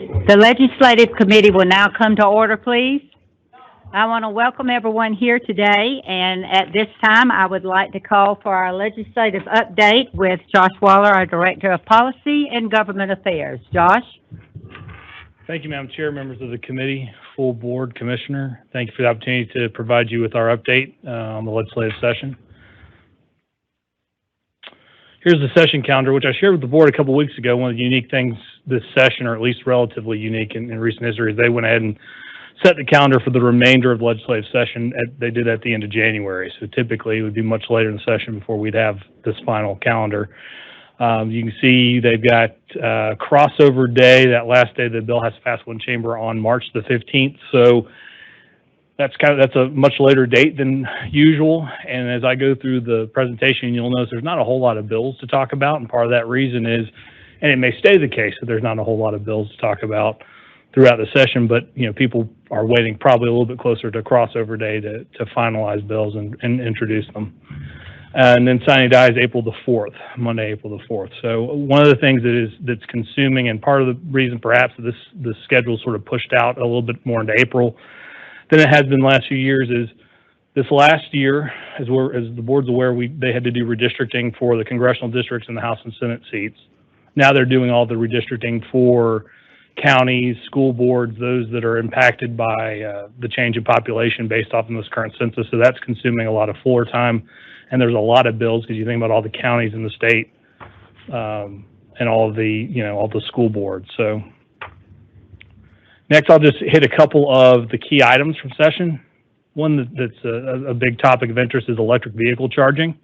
The Legislative Committee will now come to order, please. I want to welcome everyone here today, and at this time, I would like to call for our legislative update with Josh Waller, our Director of Policy and Government Affairs. Josh? Thank you, Madam Chair, members of the committee, full board, Commissioner. Thank you for the opportunity to provide you with our update on the legislative session. Here's the session calendar, which I shared with the board a couple weeks ago. One of the unique things this session, or at least relatively unique in recent history, is they went ahead and set the calendar for the remainder of the legislative session. They did at the end of January, so typically it would be much later in the session before we'd have this final calendar. You can see they've got crossover day, that last day the bill has to pass one chamber on March the 15th. So that's a much later date than usual. And as I go through the presentation, you'll notice there's not a whole lot of bills to talk about. And part of that reason is, and it may stay the case, that there's not a whole lot of bills to talk about throughout the session, but people are waiting probably a little bit closer to crossover day to finalize bills and introduce them. And then signing die is April the 4th, Monday, April the 4th. So one of the things that's consuming, and part of the reason perhaps that the schedule is sort of pushed out a little bit more into April than it has been the last few years, is this last year, as the board's aware, they had to do redistricting for the congressional districts and the House and Senate seats. Now they're doing all the redistricting for counties, school boards, those that are impacted by the change in population based off of this current census. So that's consuming a lot of floor time. And there's a lot of bills because you think about all the counties in the state and all of the school boards. So next, I'll just hit a couple of the key items from session. One that's a big topic of interest is electric vehicle charging.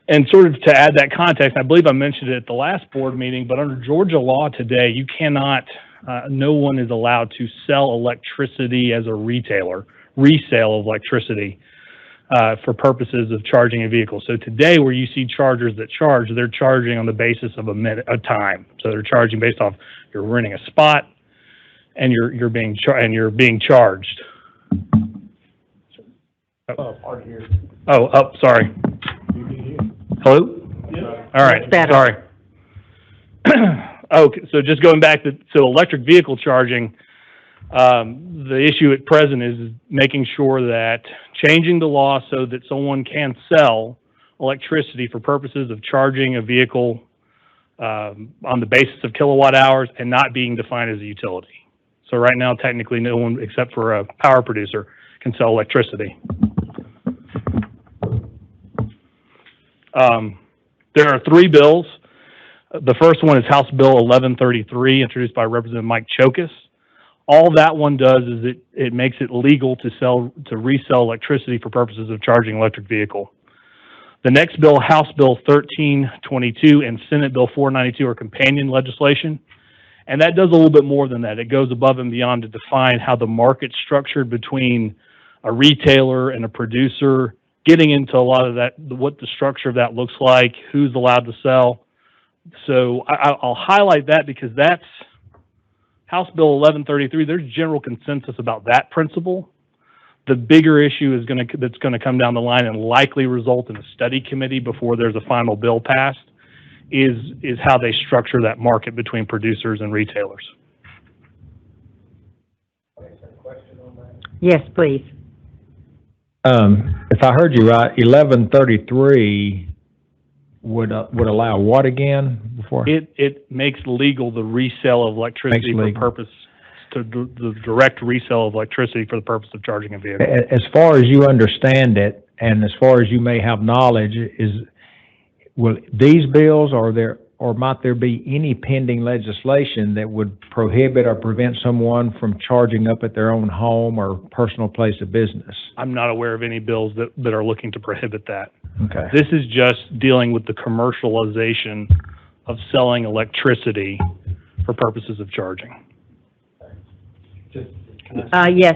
And sort of to add that context, I believe I mentioned it at the last board meeting, but under Georgia law today, you cannot, no one is allowed to sell electricity as a retailer, resale of electricity for purposes of charging a vehicle. So today, where you see chargers that charge, they're charging on the basis of a time. So they're charging based off you're renting a spot and you're being charged. Sorry. Hello? Yeah. All right, sorry. Okay, so just going back to electric vehicle charging, the issue at present is making sure that changing the law so that someone can sell electricity for purposes of charging a vehicle on the basis of kilowatt hours and not being defined as a utility. So right now, technically, no one except for a power producer can sell electricity. There are three bills. The first one is House Bill 1133, introduced by Representative Mike Chokas. All that one does is it makes it legal to resell electricity for purposes of charging an electric vehicle. The next bill, House Bill 1322 and Senate Bill 492, are companion legislation, and that does a little bit more than that. It goes above and beyond to define how the market's structured between a retailer and a producer, getting into a lot of that, what the structure of that looks like, who's allowed to sell. So I'll highlight that because that's House Bill 1133. There's general consensus about that principle. The bigger issue that's going to come down the line and likely result in a study committee before there's a final bill passed is how they structure that market between producers and retailers. Yes, please. If I heard you right, 1133 would allow what again before? It makes legal the resale of electricity the direct resale of electricity for the purpose of charging a vehicle. As far as you understand it, and as far as you may have knowledge, will these bills or might there be any pending legislation that would prohibit or prevent someone from charging up at their own home or personal place of business? I'm not aware of any bills that are looking to prohibit that. Okay. This is just dealing with the commercialization of selling electricity for purposes of charging. Yes.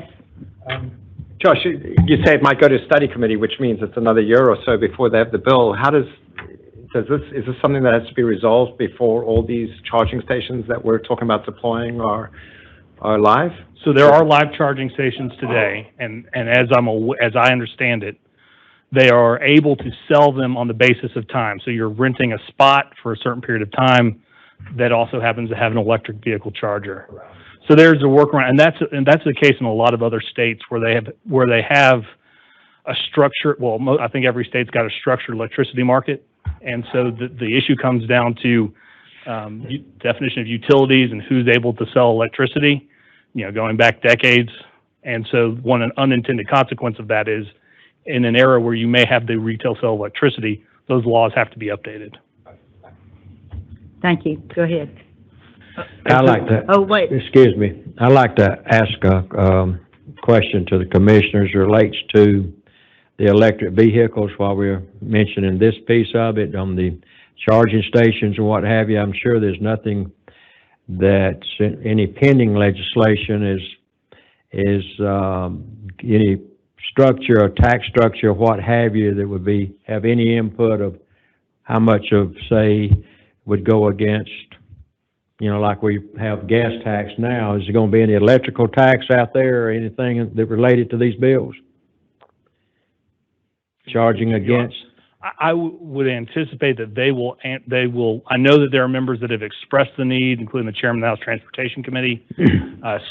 Josh, you say it might go to study committee, which means it's another year or so before they have the bill. Is this something that has to be resolved before all these charging stations that we're talking about deploying are live? So there are live charging stations today, and as I understand it, they are able to sell them on the basis of time. So you're renting a spot for a certain period of time. that also happens to have an electric vehicle charger. So there's a workaround, and that's the case in a lot of other states where they have a structure. Well, I think every state's got a structured electricity market, and so the issue comes down to definition of utilities and who's able to sell electricity, going back decades. And so one unintended consequence of that is, in an era where you may have the retail sale of electricity, those laws have to be updated. Thank you. Go ahead. I'd like to. Oh, wait. Excuse me. I'd like to ask a question to the commissioners relates to the electric vehicles while we're mentioning this piece of it on the charging stations and what have you. I'm sure there's nothing that's any pending legislation is any structure or tax structure or what have you that would have any input of how much of, say, would go against, like we have gas tax now. Is there going to be any electrical tax out there or anything that related to these bills? Charging against? I would anticipate that they will, I know that there are members that have expressed the need, including the chairman of the House Transportation Committee,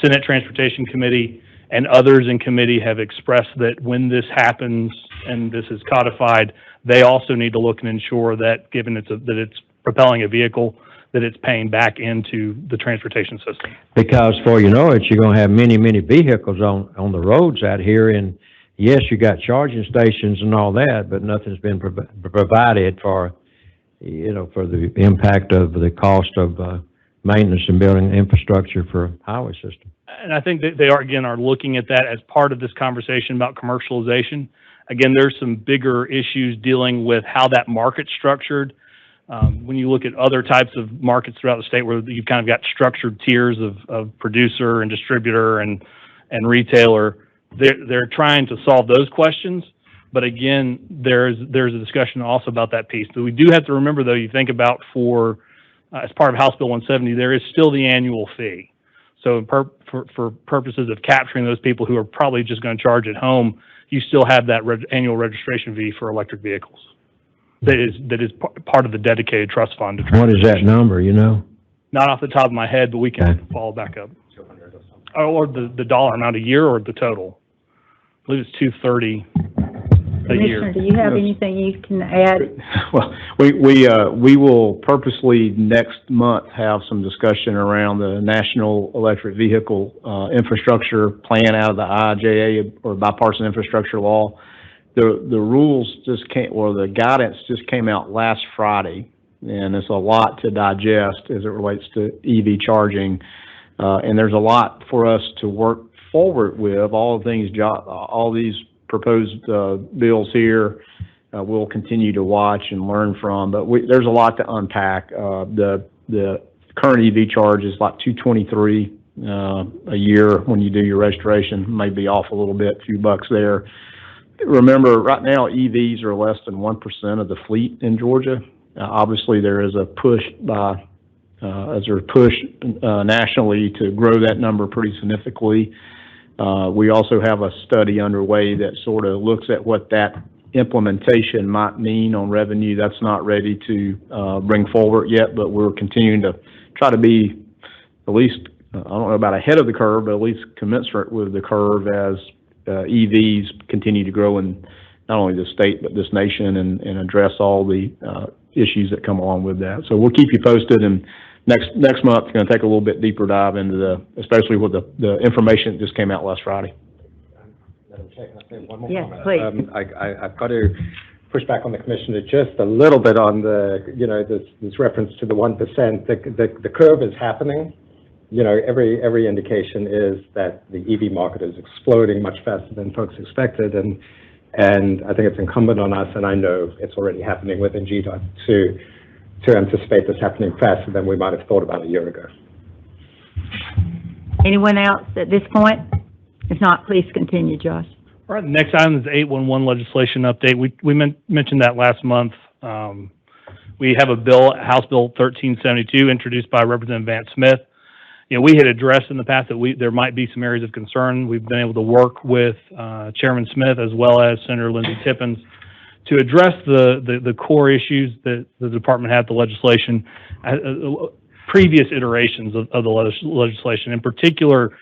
Senate Transportation Committee, and others in committee have expressed that when this happens and this is codified, they also need to look and ensure that, given that it's propelling a vehicle, that it's paying back into the transportation system. Because before you know it, you're going to have many, many vehicles on the roads out here, and yes, you got charging stations and all that, but nothing's been provided for, for the impact of the cost of maintenance and building infrastructure for highway system. And I think that they are looking at that as part of this conversation about commercialization. Again, there's some bigger issues dealing with how that market's structured. When you look at other types of markets throughout the state where you've kind of got structured tiers of producer and distributor and retailer, they're trying to solve those questions. But again, there's a discussion also about that piece. But we do have to remember, though, you think about as part of House Bill 170, there is still the annual fee. So for purposes of capturing those people who are probably just going to charge at home, you still have that annual registration fee for electric vehicles. That is part of the dedicated trust fund. What is that number, Not off the top of my head, but we can follow back up. Or the dollar amount a year, or the total. I believe it's $230 a year. Commissioner, do you have anything you can add? Well, we will purposely next month have some discussion around the National Electric Vehicle Infrastructure Plan out of the IIJA, or Bipartisan Infrastructure Law. The rules the guidance just came out last Friday, and it's a lot to digest as it relates to EV charging. And there's a lot for us to work forward with. All these proposed bills here, we'll continue to watch and learn from. But there's a lot to unpack. The current EV charge is like $223 a year when you do your registration. May be off a little bit, a few bucks there. Remember, right now EVs are less than 1% of the fleet in Georgia. Obviously, there is a push nationally to grow that number pretty significantly. We also have a study underway that sort of looks at what that implementation might mean on revenue. That's not ready to bring forward yet, but we're continuing to try to be at least, I don't know about ahead of the curve, but at least commensurate with the curve as EVs continue to grow in not only the state, but this nation, and address all the issues that come along with that. So we'll keep you posted, and next month, going to take a little bit deeper dive into especially with the information that just came out last Friday. Madam Chair, can I say one more comment? Please. I've got to push back on the commissioner just a little bit on this reference to the 1%. The curve is happening. Every indication is that the EV market is exploding much faster than folks expected, and I think it's incumbent on us, and I know it's already happening within GDOT, to anticipate this happening faster than we might have thought about a year ago. Anyone else at this point? If not, please continue, Josh. All right, the next item is the 811 legislation update. We mentioned that last month. We have a bill, House Bill 1372, introduced by Representative Vance Smith. We had addressed in the past that there might be some areas of concern. We've been able to work with Chairman Smith as well as Senator Lindsey Tippins to address the core issues that the department had, the legislation. previous iterations of the legislation, in particular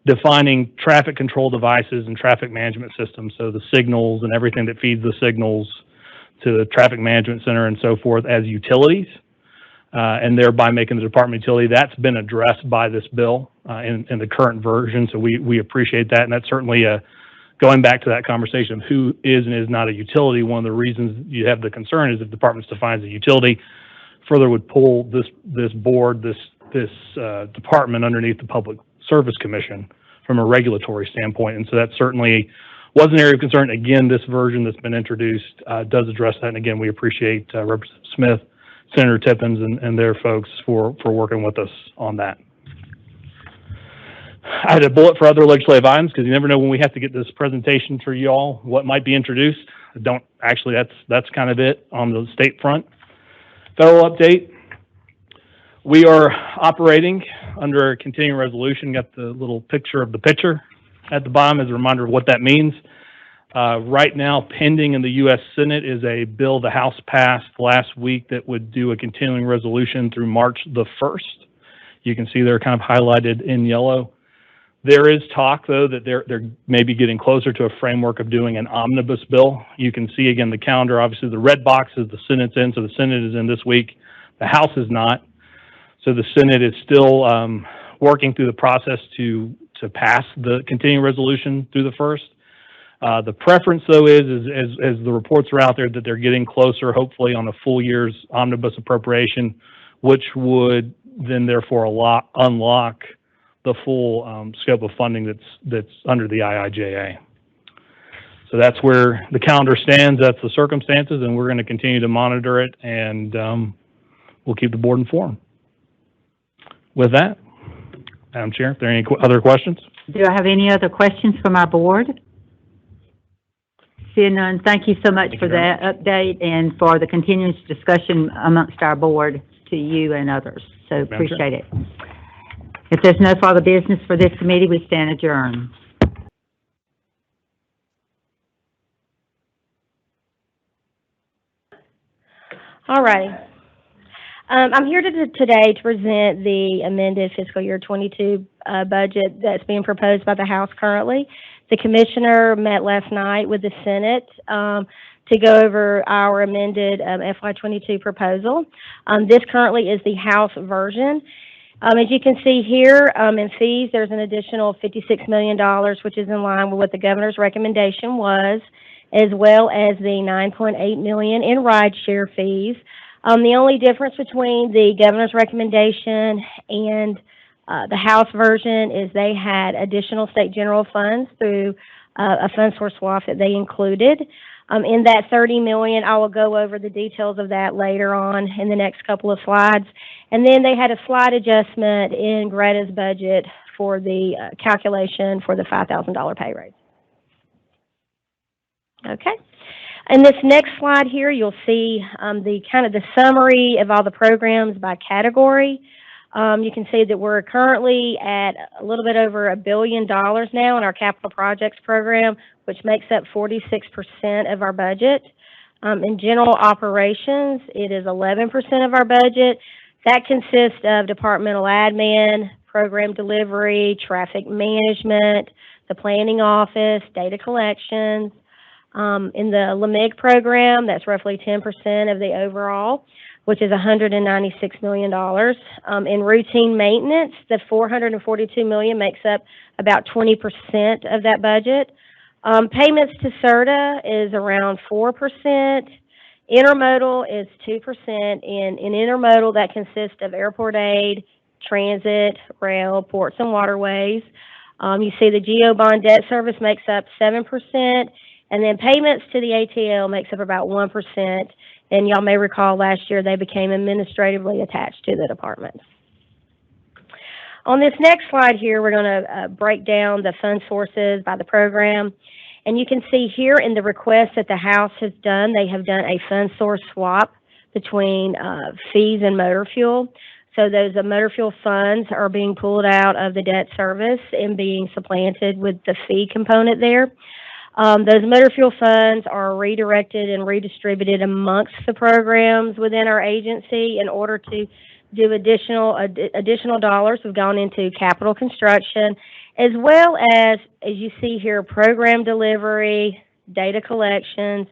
defining traffic control devices and traffic management systems, so the signals and everything that feeds the signals to the traffic management center and so forth as utilities, and thereby making the department utility. That's been addressed by this bill in the current version, so we appreciate that, and that's certainly going back to that conversation of who is and is not a utility. One of the reasons you have the concern is if the department defines a utility, further would pull this board, this department underneath the Public Service Commission from a regulatory standpoint. And so that certainly was an area of concern. Again, this version that's been introduced does address that. And again, we appreciate Representative Smith, Senator Tippins, and their folks for working with us on that. I had a bullet for other legislative items because you never know when we have to get this presentation for you all, what might be introduced. That's kind of it on the state front. Federal update. We are operating under a continuing resolution. Got the little picture of the pitcher at the bottom as a reminder of what that means. Right now, pending in the U.S. Senate is a bill the House passed last week that would do a continuing resolution through March the 1st. You can see they're kind of highlighted in yellow. There is talk, though, that they're maybe getting closer to a framework of doing an omnibus bill. You can see, again, the calendar. Obviously, the red box is the Senate's in, so the Senate is in this week. The House is not. So the Senate is still working through the process to pass the continuing resolution through the first. The preference, though, is as the reports are out there that they're getting closer, hopefully, on a full year's omnibus appropriation, which would then therefore unlock the full scope of funding that's under the IIJA. So that's where the calendar stands. That's the circumstances, and we're going to continue to monitor it, and we'll keep the board informed. With that, Madam Chair, if there are any other questions? Do I have any other questions from our board? Seeing none, thank you so much for that update and for the continuous discussion amongst our board to you and others. So appreciate it. If there's no further business for this committee, we stand adjourned. All righty. I'm here today to present the amended fiscal year 22 budget that's being proposed by the House currently. The commissioner met last night with the Senate to go over our amended FY22 proposal. This currently is the House version. As you can see here, in fees, there's an additional $56 million, which is in line with what the governor's recommendation was, as well as the $9.8 million in rideshare fees. The only difference between the governor's recommendation and the House version is they had additional state general funds through a fund source swap that they included. In that $30 million, I will go over the details of that later on in the next couple of slides. And then they had a slight adjustment in Greta's budget for the calculation for the $5,000 pay raise. Okay. In this next slide here, you'll see the summary of all the programs by category. You can see that we're currently at a little bit over $1 billion now in our capital projects program, which makes up 46% of our budget. In general operations, it is 11% of our budget. That consists of departmental admin, program delivery, traffic management, the planning office, data collections. In the LMIG program, that's roughly 10% of the overall, which is $196 million. In routine maintenance, the $442 million makes up about 20% of that budget. Payments to Certa is around 4%. Intermodal is 2%. In intermodal, that consists of airport aid, transit, rail, ports, and waterways. You see the GEO bond debt service makes up 7%. And then payments to the ATL makes up about 1%. And y'all may recall last year they became administratively attached to the department. On this next slide here, we're going to break down the fund sources by the program. And you can see here in the request that the House has done, they have done a fund source swap between fees and motor fuel. So those motor fuel funds are being pulled out of the debt service and being supplanted with the fee component there. Those motor fuel funds are redirected and redistributed amongst the programs within our agency in order to do additional dollars have gone into capital construction, as well as you see here, program delivery, data collections,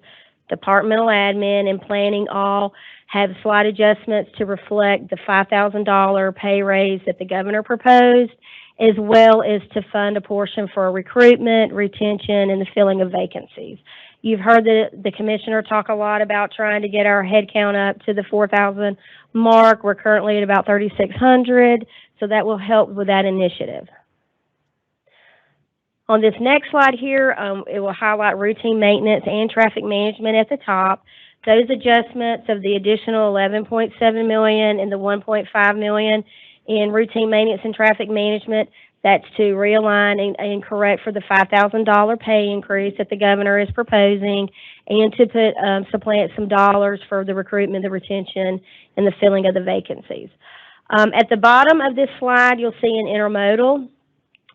departmental admin, and planning all have slight adjustments to reflect the $5,000 pay raise that the governor proposed, as well as to fund a portion for recruitment, retention, and the filling of vacancies. You've heard the commissioner talk a lot about trying to get our headcount up to the 4,000 mark. We're currently at about 3,600, so that will help with that initiative. On this next slide here, it will highlight routine maintenance and traffic management at the top. Those adjustments of the additional $11.7 million and the $1.5 million in routine maintenance and traffic management, that's to realign and correct for the $5,000 pay increase that the governor is proposing, and to put supplant some dollars for the recruitment, the retention, and the filling of the vacancies. At the bottom of this slide, you'll see in intermodal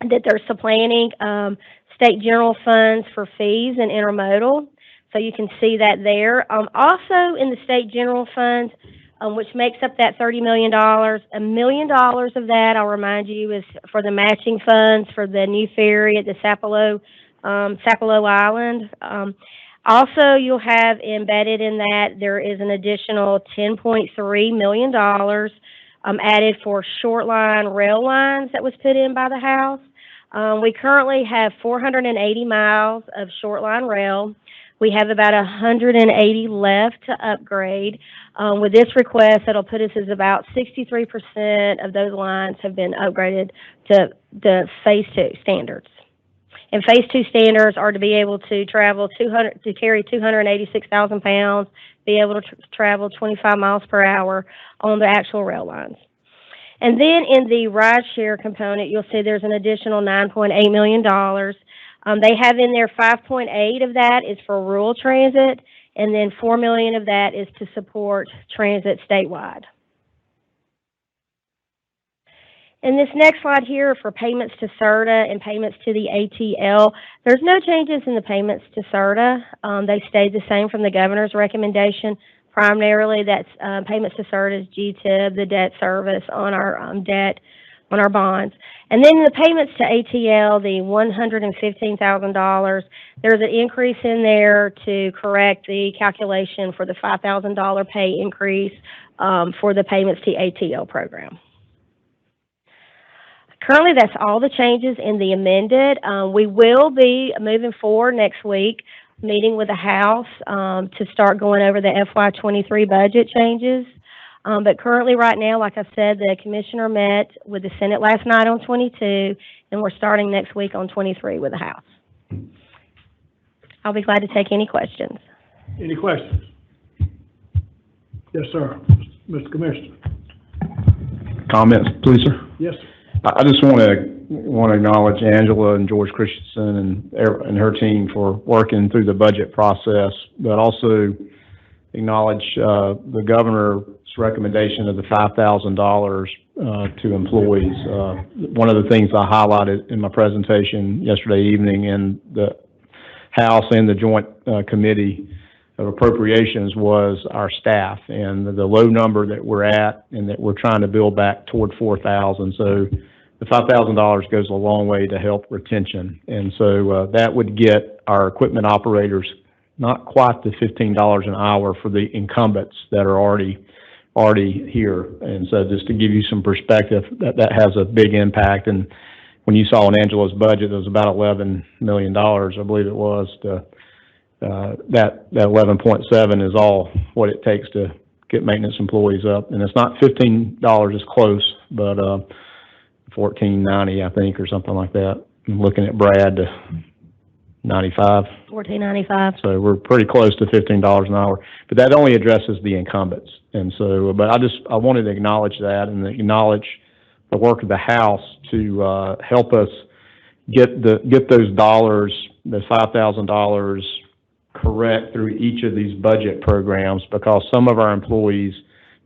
that they're supplanting state general funds for fees in intermodal. So you can see that there. Also in the state general funds, which makes up that $30 million, $1 million of that, I'll remind you, is for the matching funds for the new ferry at the Sapelo Island. Also, you'll have embedded in that, there is an additional $10.3 million added for short line rail lines that was put in by the House. We currently have 480 miles of short line rail. We have about 180 left to upgrade. With this request, it'll put us as about 63% of those lines have been upgraded to the Phase 2 standards. And Phase 2 standards are to be able to travel to carry 286,000 pounds, be able to travel 25 miles per hour on the actual rail lines. And then in the rideshare component, you'll see there's an additional $9.8 million. They have in there 5.8 of that is for rural transit, and then $4 million of that is to support transit statewide. In this next slide here for payments to Certa and payments to the ATL, there's no changes in the payments to Certa. They stayed the same from the governor's recommendation. Primarily, that's payments to Certa is GTIB, the debt service on our debt, on our bonds. And then the payments to ATL, the $115,000, there's an increase in there to correct the calculation for the $5,000 pay increase for the payments to ATL program. Currently, that's all the changes in the amended. We will be moving forward next week, meeting with the House to start going over the FY23 budget changes. But currently, right now, like I said, the commissioner met with the Senate last night on 22, and we're starting next week on 23 with the House. I'll be glad to take any questions. Any questions? Yes, sir. Mr. Commissioner. Comments, please, sir? Yes, sir. I just want to acknowledge Angela and George Christensen and her team for working through the budget process, but also acknowledge the governor's recommendation of the $5,000 to employees. One of the things I highlighted in my presentation yesterday evening in the House and the Joint Committee of Appropriations was our staff and the low number that we're at, and that we're trying to build back toward 4,000. So the $5,000 goes a long way to help retention. And so that would get our equipment operators not quite the $15 an hour for the incumbents that are already here. And so just to give you some perspective, that has a big impact. And when you saw in Angela's budget, it was about $11 million, I believe it was. That 11.7 is all what it takes to get maintenance employees up. And it's not $15 is close, but $14.90, I think, or something like that. I'm looking at Brad to 95. $14.95. So we're pretty close to $15 an hour, but that only addresses the incumbents. And so, but I wanted to acknowledge that and acknowledge the work of the House to help us get those dollars, the $5,000 correct through each of these budget programs, because some of our employees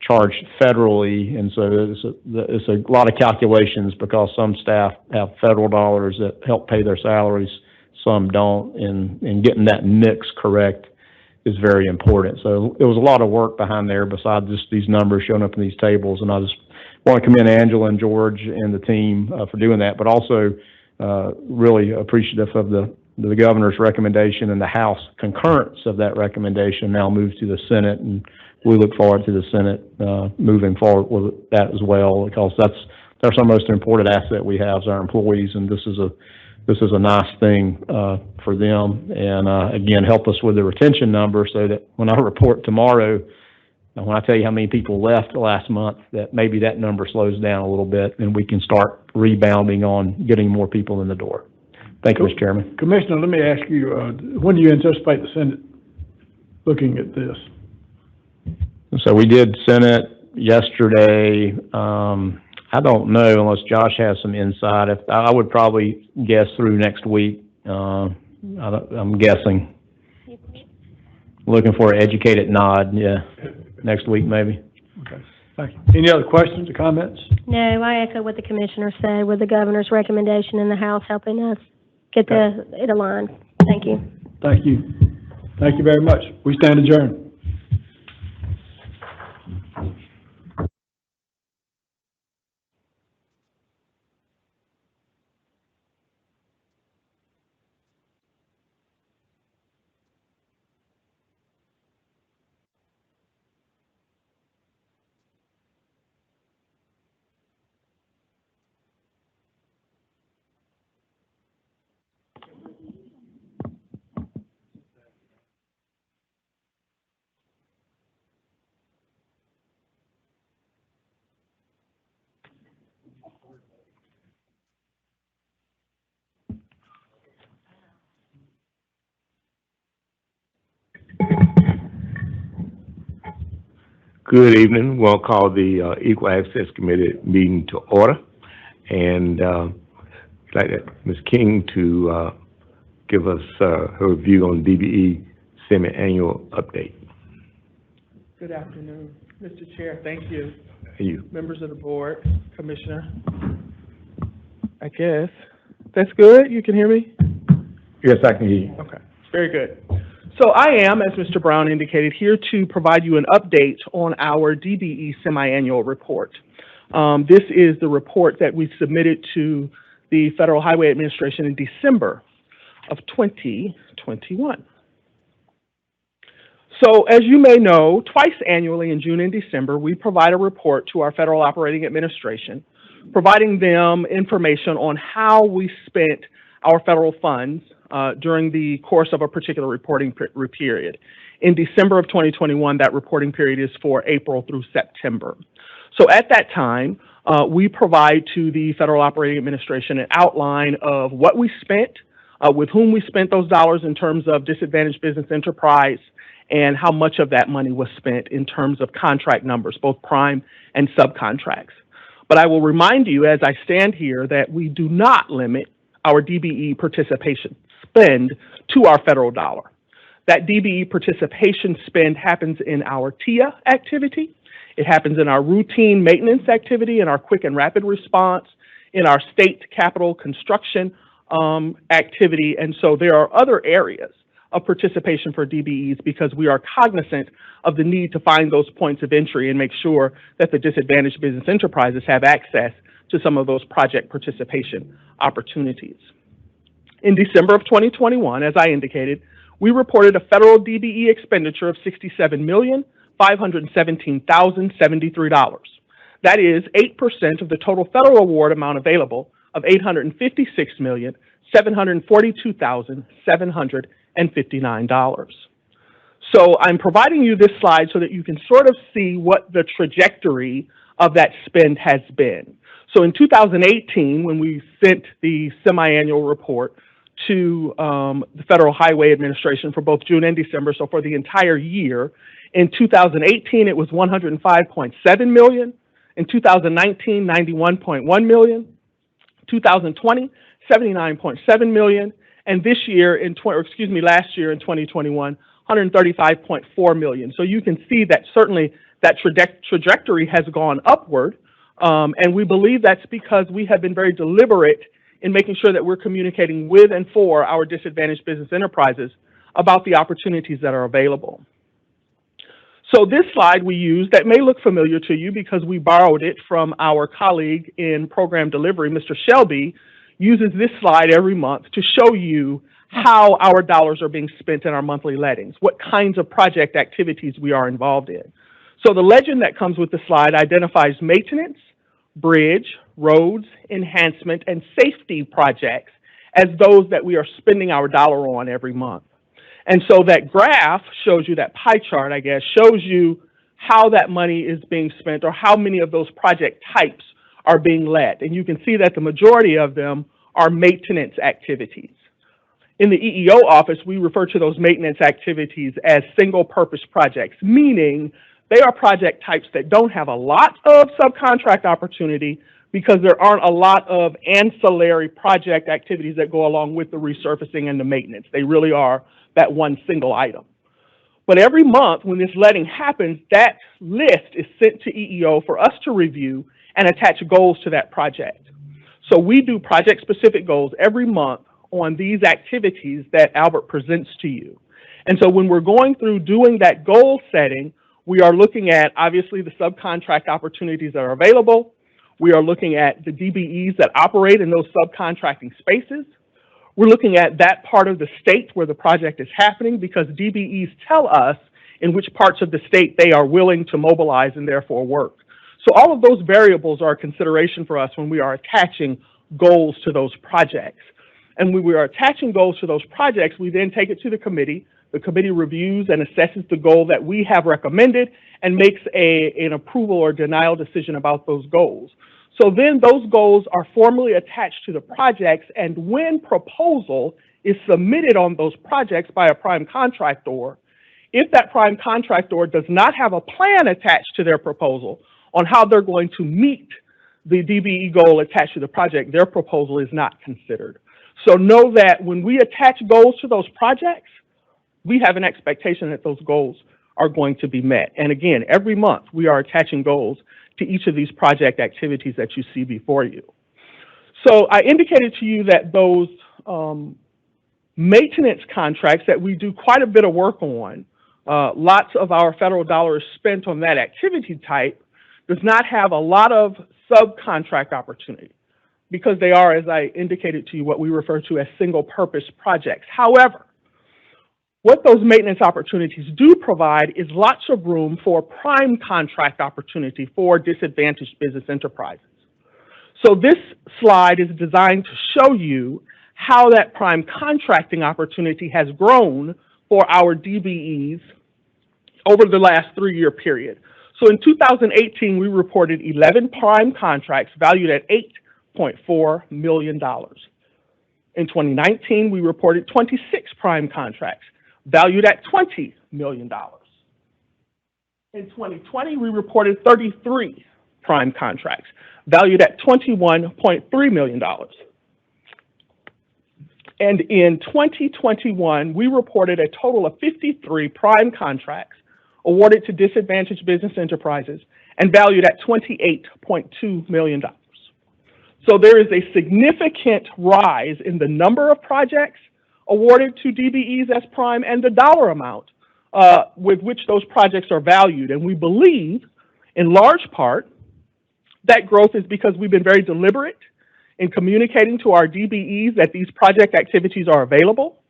charged federally, and so it's a lot of calculations because some staff have federal dollars that help pay their salaries, some don't, and getting that mix correct is very important. So it was a lot of work behind there besides just these numbers showing up in these tables, and I just want to commend Angela and George and the team for doing that, but also really appreciative of the governor's recommendation and the House concurrence of that recommendation now moves to the Senate, and we look forward to the Senate moving forward with that as well, because that's our most important asset we have is our employees, and this is a nice thing for them, and again, help us with the retention number so that when I report tomorrow, and when I tell you how many people left last month, that maybe that number slows down a little bit and we can start rebounding on getting more people in the door. Thank you, Mr. Chairman. Commissioner, let me ask you, when do you anticipate the Senate looking at this? So we did Senate yesterday. I don't know unless Josh has some insight. I would probably guess through next week. I'm guessing. Looking for an educated nod, yeah. Next week, maybe. Okay, thank you. Any other questions or comments? No, I echo what the commissioner said with the governor's recommendation in the House helping us get it aligned. Thank you. Thank you. Thank you very much. We stand adjourned. Good evening. We'll call the Equal Access Committee meeting to order. And I'd like Ms. King to give us her view on Dbe Semi-Annual Update. Good afternoon, Mr. Chair. Thank you. You. Members of the board, Commissioner. I guess that's good. You can hear me? Yes, I can hear you. Okay, very good. So I am, as Mr. Brown indicated, here to provide you an update on our Dbe Semi-Annual Report. This is the report that we submitted to the Federal Highway Administration in December of 2021. So as you may know, twice annually in June and December, we provide a report to our Federal Operating Administration, providing them information on how we spent our federal funds during the course of a particular reporting period. In December of 2021, that reporting period is for April through September. So at that time, we provide to the Federal Operating Administration an outline of what we spent, with whom we spent those dollars in terms of disadvantaged business enterprise, and how much of that money was spent in terms of contract numbers, both prime and subcontracts. But I will remind you as I stand here that we do not limit our DBE participation spend to our federal dollar. That DBE participation spend happens in our TIA activity. It happens in our routine maintenance activity, in our quick and rapid response, in our state capital construction activity. And so there are other areas of participation for DBEs because we are cognizant of the need to find those points of entry and make sure that the disadvantaged business enterprises have access to some of those project participation opportunities. In December of 2021, as I indicated, we reported a federal DBE expenditure of $67,517,073. That is 8% of the total federal award amount available of $856,742,759. So I'm providing you this slide so that you can sort of see what the trajectory of that spend has been. So in 2018, when we sent the semi-annual report to the Federal Highway Administration for both June and December, so for the entire year, in 2018, it was $105.7 million. In 2019, $91.1 million. 2020, $79.7 million. And this year, last year in 2021, $135.4 million. So you can see that certainly that trajectory has gone upward. And we believe that's because we have been very deliberate in making sure that we're communicating with and for our disadvantaged business enterprises about the opportunities that are available. So this slide we use that may look familiar to you because we borrowed it from our colleague in program delivery, Mr. Shelby, uses this slide every month to show you how our dollars are being spent in our monthly lettings, what kinds of project activities we are involved in. So the legend that comes with the slide identifies maintenance, bridge, roads, enhancement, and safety projects as those that we are spending our dollar on every month. And so that graph shows you, that pie chart, I guess, shows you how that money is being spent or how many of those project types are being led. And you can see that the majority of them are maintenance activities. In the EEO office, we refer to those maintenance activities as single-purpose projects, meaning they are project types that don't have a lot of subcontract opportunity because there aren't a lot of ancillary project activities that go along with the resurfacing and the maintenance. They really are that one single item. But every month when this letting happens, that list is sent to EEO for us to review and attach goals to that project. So we do project-specific goals every month on these activities that Albert presents to you. And so when we're going through doing that goal setting, we are looking at, obviously, the subcontract opportunities that are available. We are looking at the DBEs that operate in those subcontracting spaces. We're looking at that part of the state where the project is happening because DBEs tell us in which parts of the state they are willing to mobilize and therefore work. So all of those variables are a consideration for us when we are attaching goals to those projects. And when we are attaching goals to those projects, we then take it to the committee. The committee reviews and assesses the goal that we have recommended and makes an approval or denial decision about those goals. So then those goals are formally attached to the projects, and when proposal is submitted on those projects by a prime contractor, if that prime contractor does not have a plan attached to their proposal on how they're going to meet the DBE goal attached to the project, their proposal is not considered. So know that when we attach goals to those projects, we have an expectation that those goals are going to be met. And again, every month we are attaching goals to each of these project activities that you see before you. So I indicated to you that those maintenance contracts that we do quite a bit of work on, lots of our federal dollars spent on that activity type, does not have a lot of subcontract opportunity because they are, as I indicated to you, what we refer to as single-purpose projects. However, what those maintenance opportunities do provide is lots of room for prime contract opportunity for disadvantaged business enterprises. So this slide is designed to show you how that prime contracting opportunity has grown for our DBEs over the last 3-year period. So in 2018, we reported 11 prime contracts valued at $8.4 million. In 2019, we reported 26 prime contracts valued at $20 million. In 2020, we reported 33 prime contracts valued at $21.3 million. And in 2021, we reported a total of 53 prime contracts awarded to disadvantaged business enterprises and valued at $28.2 million. So there is a significant rise in the number of projects awarded to DBEs as prime and the dollar amount with which those projects are valued. And we believe, in large part, that growth is because we've been very deliberate in communicating to our DBEs that these project activities are available,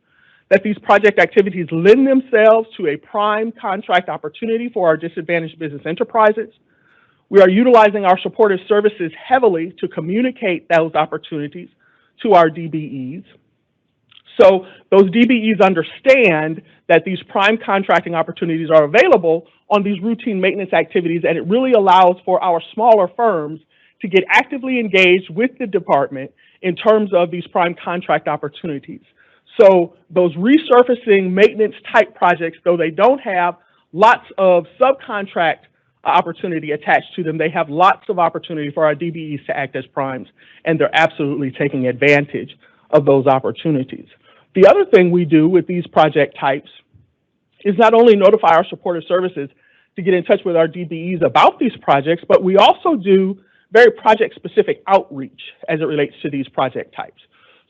that these project activities lend themselves to a prime contract opportunity for our disadvantaged business enterprises. We are utilizing our supportive services heavily to communicate those opportunities to our DBEs. So those DBEs understand that these prime contracting opportunities are available on these routine maintenance activities, and it really allows for our smaller firms to get actively engaged with the department in terms of these prime contract opportunities. So those resurfacing maintenance type projects, though they don't have lots of subcontract opportunity attached to them, they have lots of opportunity for our DBEs to act as primes, and they're absolutely taking advantage of those opportunities. The other thing we do with these project types is not only notify our supportive services to get in touch with our DBEs about these projects, but we also do very project-specific outreach as it relates to these project types.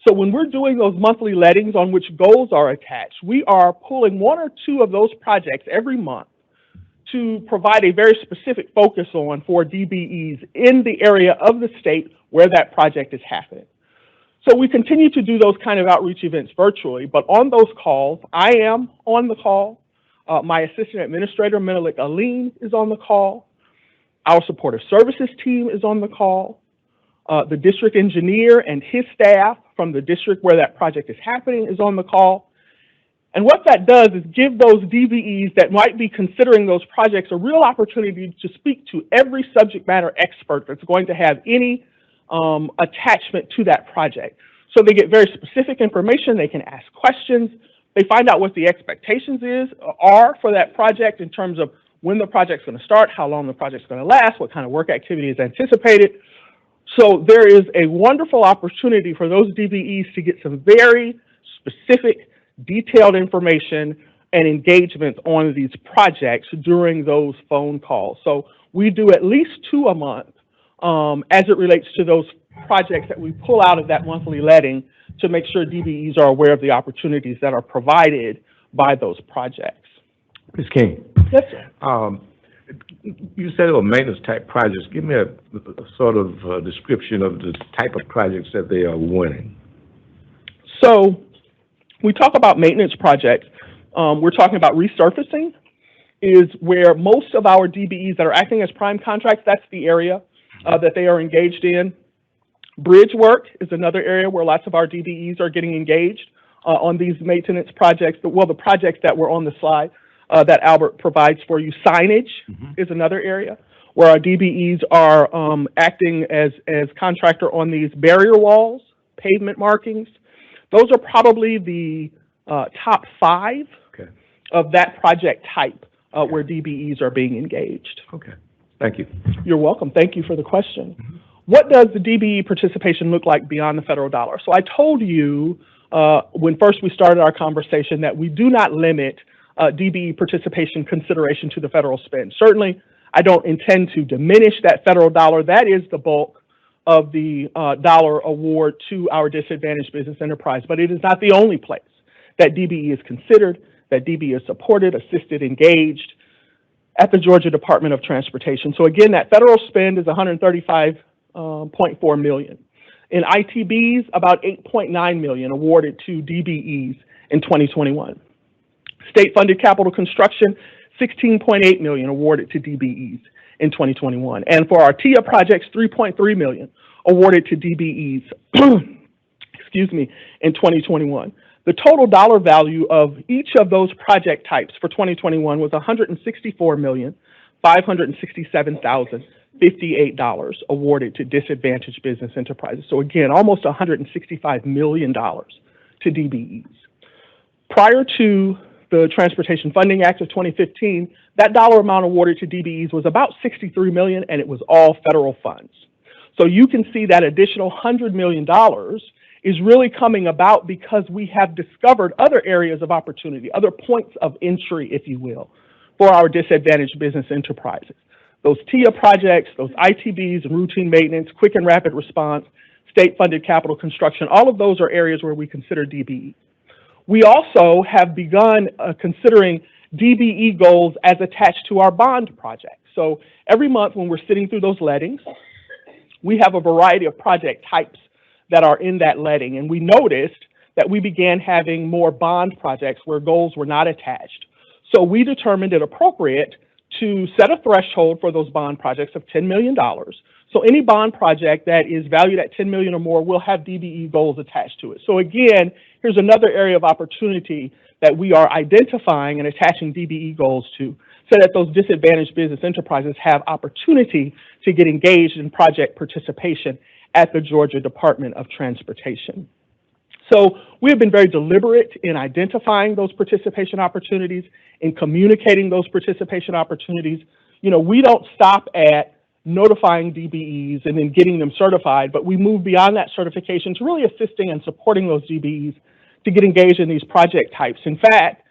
So when we're doing those monthly lettings on which goals are attached, we are pulling 1 or 2 of those projects every month to provide a very specific focus on for DBEs in the area of the state where that project is happening. So we continue to do those kind of outreach events virtually, but on those calls, I am on the call. My assistant administrator, Menelik Aline, is on the call. Our supportive services team is on the call. The district engineer and his staff from the district where that project is happening is on the call. And what that does is give those DBEs that might be considering those projects a real opportunity to speak to every subject matter expert that's going to have any attachment to that project. So they get very specific information, they can ask questions, they find out what the expectations are for that project in terms of when the project's going to start, how long the project's going to last, what kind of work activity is anticipated. So there is a wonderful opportunity for those DBEs to get some very specific, detailed information and engagement on these projects during those phone calls. So we do at least 2 a month as it relates to those projects that we pull out of that monthly letting to make sure DBEs are aware of the opportunities that are provided by those projects. Ms. King. Yes, sir. You said it were maintenance type projects. Give me a sort of description of the type of projects that they are winning. So we talk about maintenance projects. We're talking about resurfacing is where most of our DBEs that are acting as prime contracts, that's the area that they are engaged in. Bridge work is another area where lots of our DBEs are getting engaged on these maintenance projects. Well, the projects that were on the slide that Albert provides for you. Signage is another area where our DBEs are acting as contractor on these barrier walls, pavement markings. Those are probably the top 5 of that project type where DBEs are being engaged. Okay, thank you. You're welcome. Thank you for the question. What does the DBE participation look like beyond the federal dollar? So I told you when first we started our conversation that we do not limit DBE participation consideration to the federal spend. Certainly, I don't intend to diminish that federal dollar. That is the bulk of the dollar award to our disadvantaged business enterprise, but it is not the only place that DBE is considered, that DBE is supported, assisted, engaged at the Georgia Department of Transportation. So again, that federal spend is $135.4 million. In ITBs, about $8.9 million awarded to DBEs in 2021. State-funded capital construction, $16.8 million awarded to DBEs in 2021. And for our TIA projects, $3.3 million awarded to DBEs, excuse me, in 2021. The total dollar value of each of those project types for 2021 was $164,567,058 awarded to disadvantaged business enterprises. So again, almost $165 million to DBEs. Prior to the Transportation Funding Act of 2015, that dollar amount awarded to DBEs was about $63 million, and it was all federal funds. So you can see that additional $100 million is really coming about because we have discovered other areas of opportunity, other points of entry, if you will, for our disadvantaged business enterprises. Those TIA projects, those ITBs and routine maintenance, quick and rapid response, state-funded capital construction, all of those are areas where we consider DBE. We also have begun considering DBE goals as attached to our bond projects. So every month when we're sitting through those lettings, we have a variety of project types that are in that letting, and we noticed that we began having more bond projects where goals were not attached. So we determined it appropriate to set a threshold for those bond projects of $10 million. So any bond project that is valued at $10 million or more will have DBE goals attached to it. So again, here's another area of opportunity that we are identifying and attaching DBE goals to, so that those disadvantaged business enterprises have opportunity to get engaged in project participation at the Georgia Department of Transportation. So we have been very deliberate in identifying those participation opportunities, in communicating those participation opportunities. You know, we don't stop at notifying DBEs and then getting them certified, but we move beyond that certification to really assisting and supporting those DBEs to get engaged in these project types. In fact,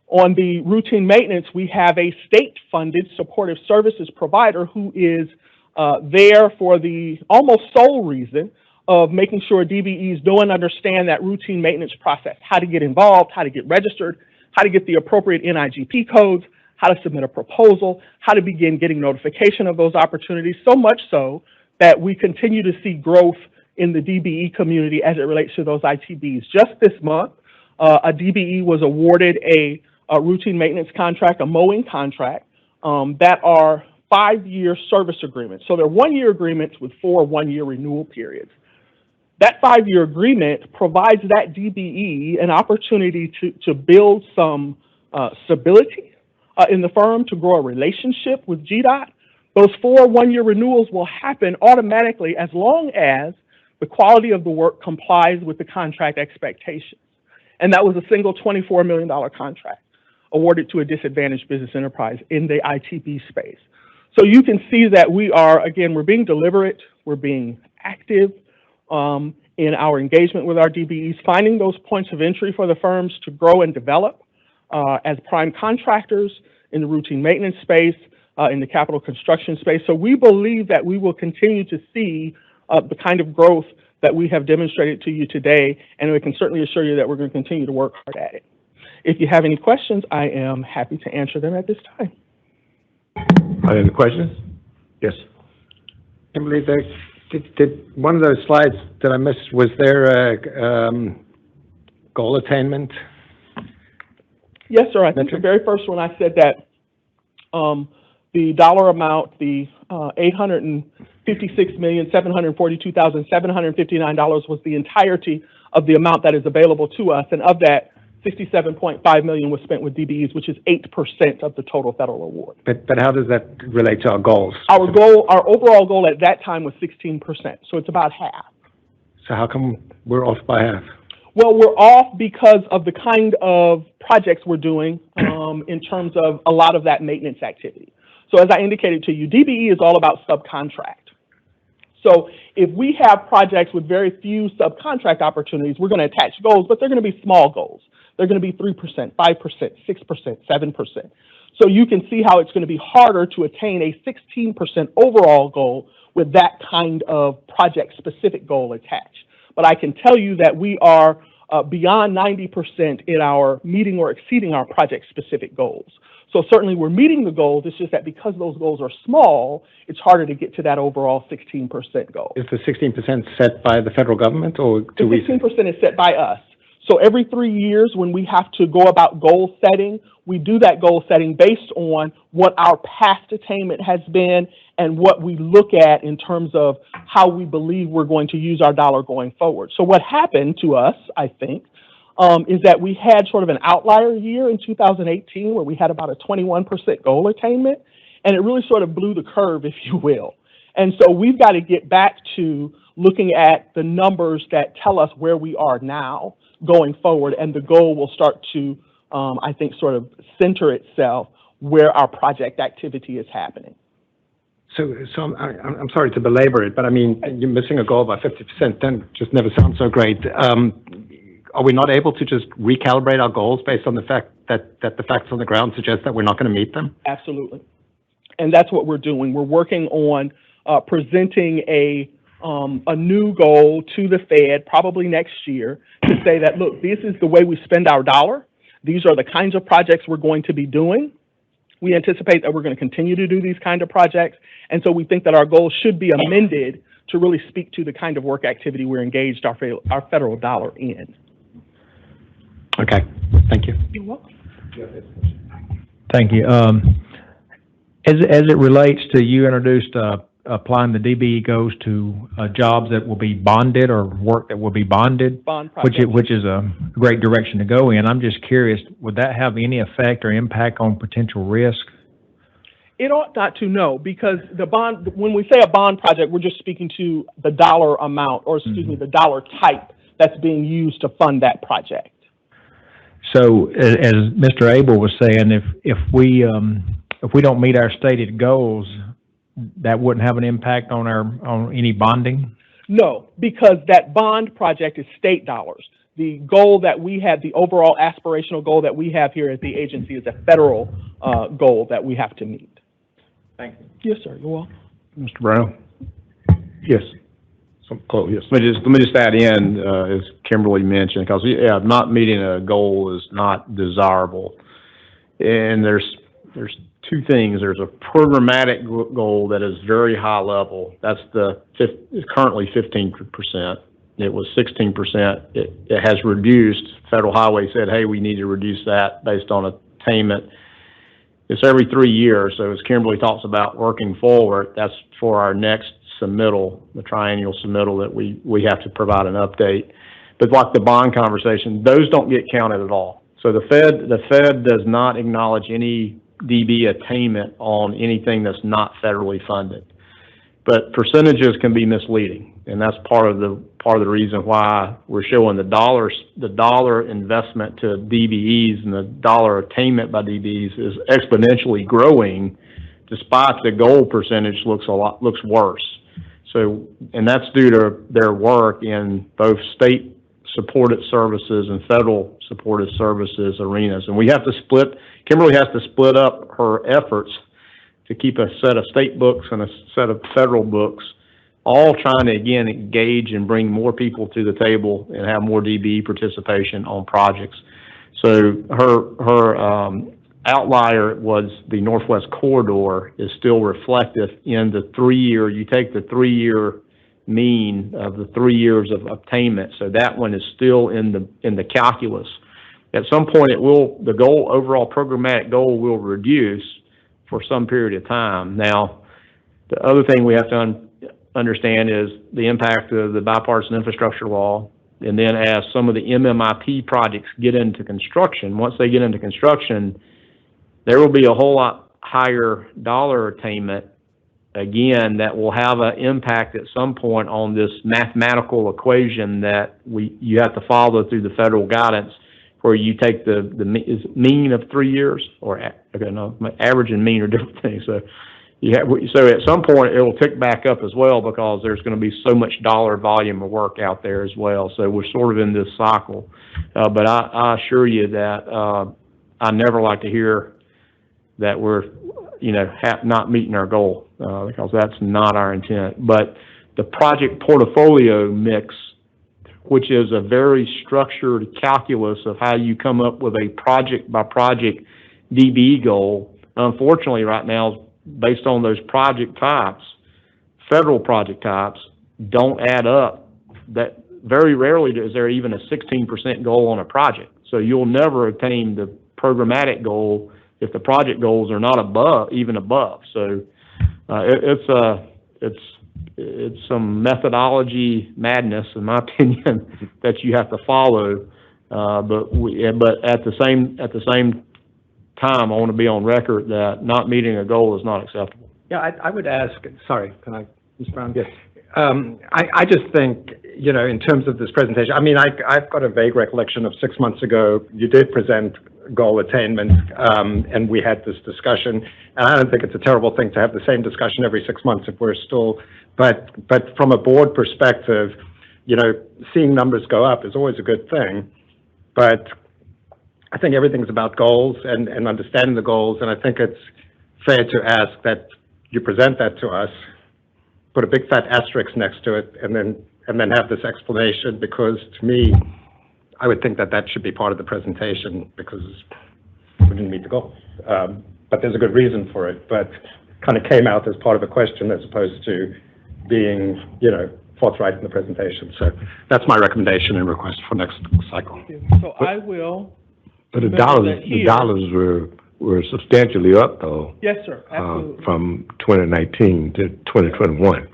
on the routine maintenance, we have a state-funded supportive services provider who is there for the almost sole reason of making sure DBEs know and understand that routine maintenance process, how to get involved, how to get registered, how to get the appropriate NIGP codes, how to submit a proposal, how to begin getting notification of those opportunities, so much so that we continue to see growth in the DBE community as it relates to those ITBs. Just this month, a DBE was awarded a routine maintenance contract, a mowing contract, that are 5-year service agreements. So they're 1-year agreements with 4 1-year renewal periods. That 5-year agreement provides that DBE an opportunity to build some stability in the firm, to grow a relationship with GDOT. Those 4 1-year renewals will happen automatically as long as the quality of the work complies with the contract expectations. And that was a single $24 million contract awarded to a disadvantaged business enterprise in the ITB space. So you can see that we are, again, we're being deliberate, we're being active in our engagement with our DBEs, finding those points of entry for the firms to grow and develop as prime contractors in the routine maintenance space, in the capital construction space. So we believe that we will continue to see the kind of growth that we have demonstrated to you today, and we can certainly assure you that we're going to continue to work hard at it. If you have any questions, I am happy to answer them at this time. Are there any questions? Yes. Kimberly, did one of those slides that I missed, was there a goal attainment? Yes, sir. I think the very first one I said that the dollar amount, the $856,742,759 was the entirety of the amount that is available to us, and of that, $67.5 million was spent with DBEs, which is 8% of the total federal award. But how does that relate to our goals? Our overall goal at that time was 16%, so it's about half. So how come we're off by half? Well, we're off because of the kind of projects we're doing in terms of a lot of that maintenance activity. So as I indicated to you, DBE is all about subcontract. So if we have projects with very few subcontract opportunities, we're going to attach goals, but they're going to be small goals. They're going to be 3%, 5%, 6%, 7%. So you can see how it's going to be harder to attain a 16% overall goal with that kind of project-specific goal attached. But I can tell you that we are beyond 90% in our meeting or exceeding our project-specific goals. So certainly we're meeting the goals, it's just that because those goals are small, it's harder to get to that overall 16% goal. Is the 16% set by the federal government, or do we? 16% is set by us. So every 3 years when we have to go about goal setting, we do that goal setting based on what our past attainment has been and what we look at in terms of how we believe we're going to use our dollar going forward. So what happened to us, I think, is that we had sort of an outlier year in 2018 where we had about a 21% goal attainment, and it really sort of blew the curve, if you will. And so we've got to get back to looking at the numbers that tell us where we are now going forward, and the goal will start to, I think, sort of center itself where our project activity is happening. So I'm sorry to belabor it, but I mean, you're missing a goal by 50%, then just never sounds so great. Are we not able to just recalibrate our goals based on the fact that the facts on the ground suggest that we're not going to meet them? Absolutely. And that's what we're doing. We're working on presenting a new goal to the Fed probably next year to say that, look, this is the way we spend our dollar. These are the kinds of projects we're going to be doing. We anticipate that we're going to continue to do these kind of projects. And so we think that our goals should be amended to really speak to the kind of work activity we're engaged our federal dollar in. Okay, thank you. You're welcome. Thank you. As it relates to, you introduced applying the DBE goes to jobs that will be bonded or work that will be bonded, which is a great direction to go in. I'm just curious, would that have any effect or impact on potential risk? It ought not to, no, because the bond, when we say a bond project, we're just speaking to the dollar amount, or excuse me, the dollar type that's being used to fund that project. So, as Mr. Abel was saying, if we don't meet our stated goals, that wouldn't have an impact on any bonding? No, because that bond project is state dollars. The goal that we have, the overall aspirational goal that we have here at the agency, is a federal goal that we have to meet. Thank you. Yes, sir. You're welcome. Mr. Brown? Yes. Yes. Let me just add in, as Kimberly mentioned, because not meeting a goal is not desirable. And there's there's two things. There's a programmatic goal that is very high level. That's it's currently 15%. It was 16%. It has reduced. Federal Highway said, hey, we need to reduce that based on attainment. It's every 3 years. So as Kimberly talks about working forward, that's for our next submittal, the triennial submittal that we have to provide an update. But like the bond conversation, those don't get counted at all. So the Fed does not acknowledge any DB attainment on anything that's not federally funded. But percentages can be misleading, and that's part of the reason why we're showing the dollar investment to DBEs and the dollar attainment by DBEs is exponentially growing, despite the goal percentage looks worse. So, and that's due to their work in both state supported services and federal supported services arenas. And we have to Kimberly has to split up her efforts to keep a set of state books and a set of federal books, all trying to, again, engage and bring more people to the table and have more DBE participation on projects. So her outlier was the Northwest Corridor is still reflective in the 3-year, you take the 3-year mean of the 3 years of attainment. So that one is still in the calculus. At some point, the overall programmatic goal will reduce for some period of time. Now, the other thing we have to understand is the impact of the bipartisan infrastructure law. And then as some of the MMIP projects get into construction, once they get into construction, there will be a whole lot higher dollar attainment, again, that will have an impact at some point on this mathematical equation that you have to follow through the federal guidance, where you take the mean of 3 years, or average and mean are different things. So so at some point it will tick back up as well, because there's going to be so much dollar volume of work out there as well. So we're sort of in this cycle. But I assure you that I never like to hear that we're not meeting our goal, because that's not our intent. But the project portfolio mix, which is a very structured calculus of how you come up with a project by project DBE goal, unfortunately right now, based on those project types, federal project types don't add up. That very rarely is there even a 16% goal on a project. So you'll never attain the programmatic goal if the project goals are not even above. So it's some methodology madness, in my opinion, that you have to follow. But at the same time, I want to be on record that not meeting a goal is not acceptable. Yeah, I would ask. Sorry, can I, Ms. Brown? Yes. I just think, in terms of this presentation, I mean, I've got a vague recollection of 6 months ago, you did present goal attainment, and we had this discussion. And I don't think it's a terrible thing to have the same discussion every 6 months if we're still, but from a board perspective, seeing numbers go up is always a good thing. But I think everything's about goals and understanding the goals, and I think it's fair to ask that you present that to us, put a big fat asterisk next to it, and then have this explanation, because to me, I would think that should be part of the presentation, because we didn't meet the goal. But there's a good reason for it, but kind of came out as part of a question as opposed to being, forthright in the presentation. So that's my recommendation and request for next cycle. So I will. But the dollars were substantially up, though. Yes, sir. Absolutely. From 2019 to 2021.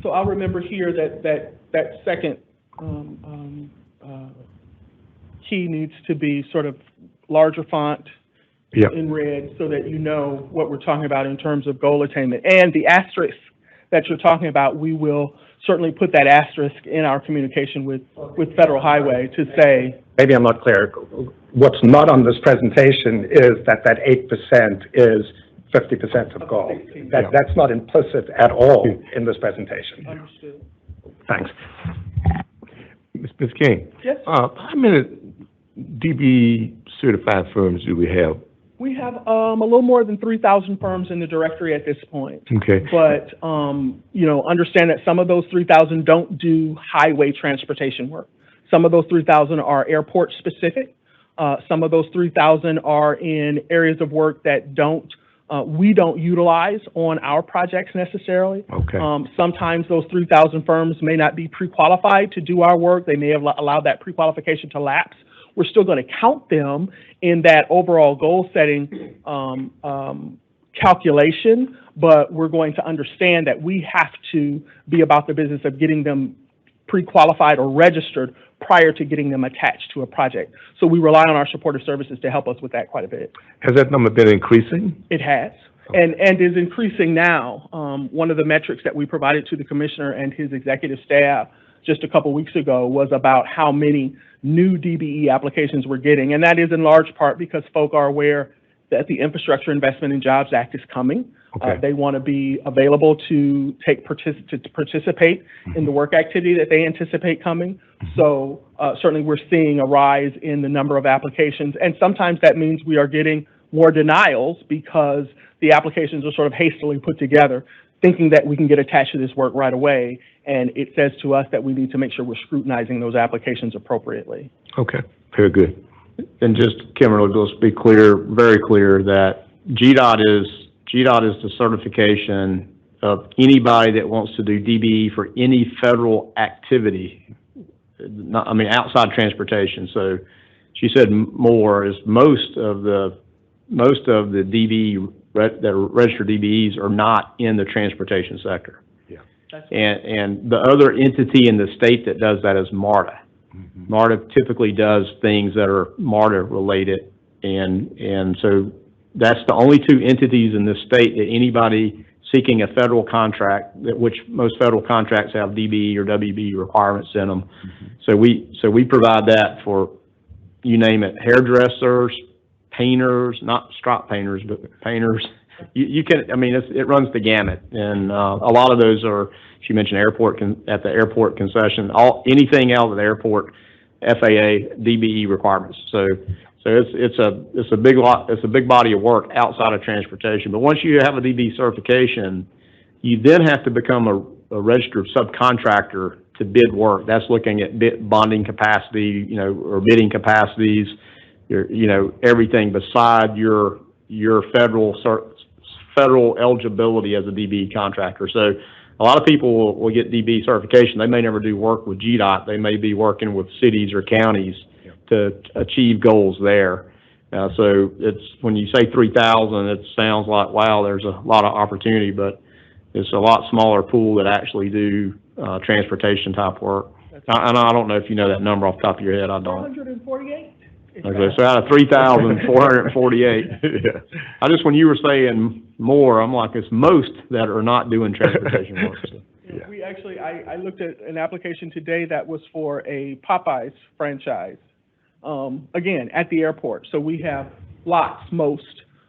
So I'll remember here that second key needs to be sort of larger font in red, so that you know what we're talking about in terms of goal attainment. And the asterisk that you're talking about, we will certainly put that asterisk in our communication with Federal Highway to say. Maybe I'm not clear. What's not on this presentation is that 8% is 50% of goal. That's not implicit at all in this presentation. Understood. Thanks. Ms. King? Yes? How many DB certified firms do we have? We have a little more than 3,000 firms in the directory at this point. Okay. But, understand that some of those 3,000 don't do highway transportation work. Some of those 3,000 are airport specific. Some of those 3,000 are in areas of work that we don't utilize on our projects necessarily. Okay. Sometimes those 3,000 firms may not be pre-qualified to do our work. They may have allowed that pre-qualification to lapse. We're still going to count them in that overall goal setting calculation, but we're going to understand that we have to be about the business of getting them pre-qualified or registered prior to getting them attached to a project. So we rely on our supportive services to help us with that quite a bit. Has that number been increasing? It has, and is increasing now. One of the metrics that we provided to the commissioner and his executive staff just a couple weeks ago was about how many new DBE applications we're getting, and that is in large part because folk are aware that the Infrastructure Investment and Jobs Act is coming. Okay. They want to be available to participate in the work activity that they anticipate coming. So certainly we're seeing a rise in the number of applications, and sometimes that means we are getting more denials because the applications are sort of hastily put together, thinking that we can get attached to this work right away, and it says to us that we need to make sure we're scrutinizing those applications appropriately. Okay, very good. And just, Kimberly, let's be clear, very clear, that GDOT is the certification of anybody that wants to do DBE for any federal activity, outside transportation. So she said more is most of the DBE, that are registered DBEs are not in the transportation sector. Yeah. And the other entity in the state that does that is MARTA. Mm-hmm. MARTA typically does things that are MARTA related, and so that's the only two entities in this state that anybody seeking a federal contract, which most federal contracts have DBE or WBE requirements in them. Mm-hmm. So we provide that for, you name it, hairdressers, painters, not strop painters, but painters. You can, it runs the gamut, and a lot of those are. She mentioned at the airport concession, anything out of the airport, FAA, DBE requirements. So it's a big body of work outside of transportation. But once you have a DBE certification, you then have to become a registered subcontractor to bid work. That's looking at bonding capacity, or bidding capacities, everything beside your federal eligibility as a DBE contractor. So a lot of people will get DBE certification. They may never do work with GDOT. They may be working with cities or counties to achieve goals there. So it's, when you say 3,000, it sounds like, wow, there's a lot of opportunity, but it's a lot smaller pool that actually do transportation type work. I don't know if you know that number off the top of your head. I don't. 448? Okay, so out of 3,448. Yeah. When you were saying more, I'm like, it's most that are not doing transportation work. So. Yeah. We actually, I looked at an application today that was for a Popeyes franchise, again, at the airport. So we have most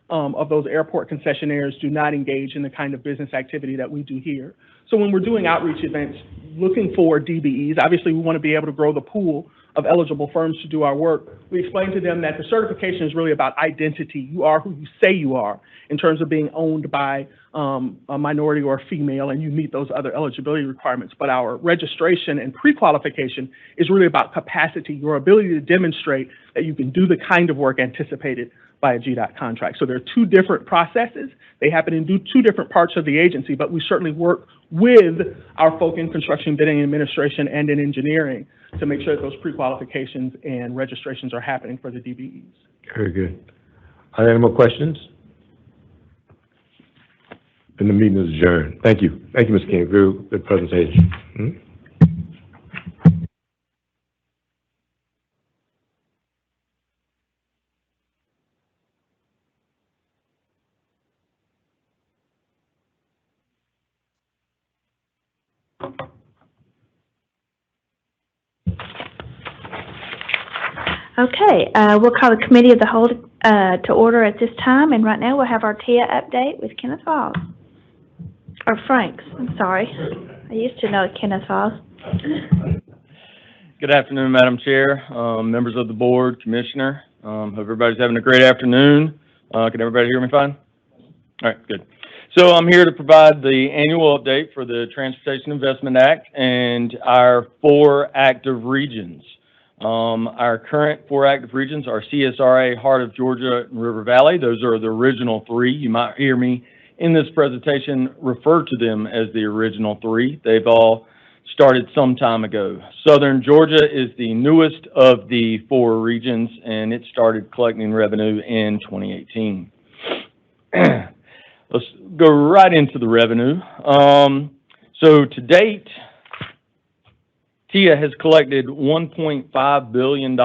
of those airport concessionaires do not engage in the kind of business activity that we do here. So when we're doing outreach events, looking for DBEs, obviously we want to be able to grow the pool of eligible firms to do our work. We explain to them that the certification is really about identity. You are who you say you are in terms of being owned by a minority or a female, and you meet those other eligibility requirements. But our registration and pre-qualification is really about capacity, your ability to demonstrate that you can do the kind of work anticipated by a GDOT contract. So there are two different processes. They happen in two different parts of the agency, but we certainly work with our folk in construction, bidding, administration, and in engineering to make sure that those pre-qualifications and registrations are happening for the DBEs. Very good. Are there any more questions? And the meeting is adjourned. Thank you. Thank you, Ms. King, for the presentation. Okay, we'll call the committee of the whole to order at this time, and right now we'll have our TIA update with Kenneth Falls. Or Franks, I'm sorry. I used to know Kenneth Falls. Good afternoon, Madam Chair, members of the board, Commissioner. Hope everybody's having a great afternoon. Can everybody hear me fine? All right, good. So I'm here to provide the annual update for the Transportation Investment Act and our 4 active regions. Our current 4 active regions are CSRA, Heart of Georgia, and River Valley. Those are the original 3. You might hear me in this presentation refer to them as the original 3. They've all started some time ago. Southern Georgia is the newest of the 4 regions, and it started collecting revenue in 2018. Let's go right into the revenue. So to date, TIA has collected $1.5 billion.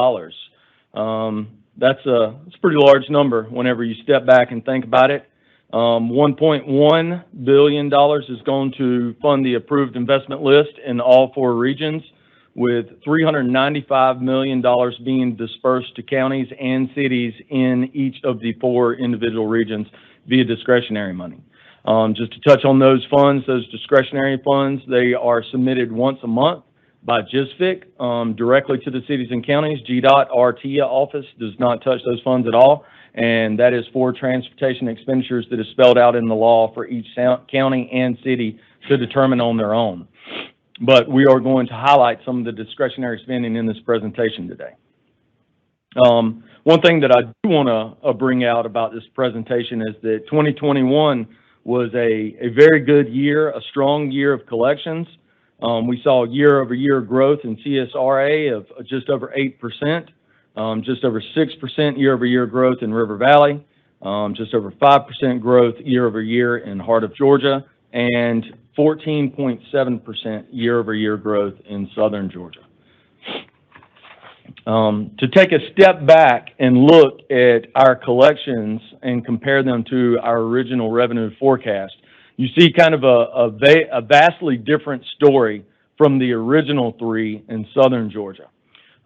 That's a pretty large number whenever you step back and think about it. $1.1 billion is going to fund the approved investment list in all 4 regions, with $395 million being dispersed to counties and cities in each of the 4 individual regions via discretionary money. Just to touch on those funds, those discretionary funds, they are submitted once a month by GISFIC directly to the cities and counties. GDOT, our TIA office, does not touch those funds at all, and that is for transportation expenditures that is spelled out in the law for each county and city to determine on their own. But we are going to highlight some of the discretionary spending in this presentation today. One thing that I do want to bring out about this presentation is that 2021 was a very good year, a strong year of collections. We saw year-over-year growth in CSRA of just over 8%, just over 6% year-over-year growth in River Valley, just over 5% growth year-over-year in Heart of Georgia, and 14.7% year-over-year growth in Southern Georgia. To take a step back and look at our collections and compare them to our original revenue forecast, you see kind of a vastly different story from the original 3 in Southern Georgia.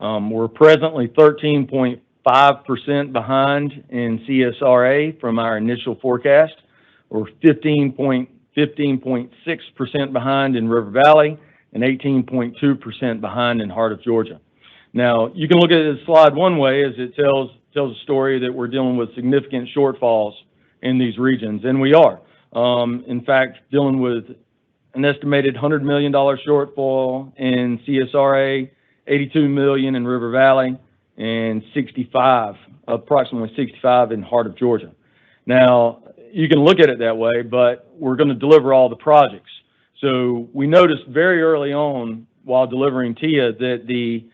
We're presently 13.5% behind in CSRA from our initial forecast. We're 15.6% behind in River Valley and 18.2% behind in Heart of Georgia. Now, you can look at this slide one way, as it tells a story that we're dealing with significant shortfalls in these regions, and we are. In fact, dealing with an estimated $100 million shortfall in CSRA, $82 million in River Valley, and approximately 65 in Heart of Georgia. Now, you can look at it that way, but we're going to deliver all the projects. So we noticed very early on while delivering TIA that the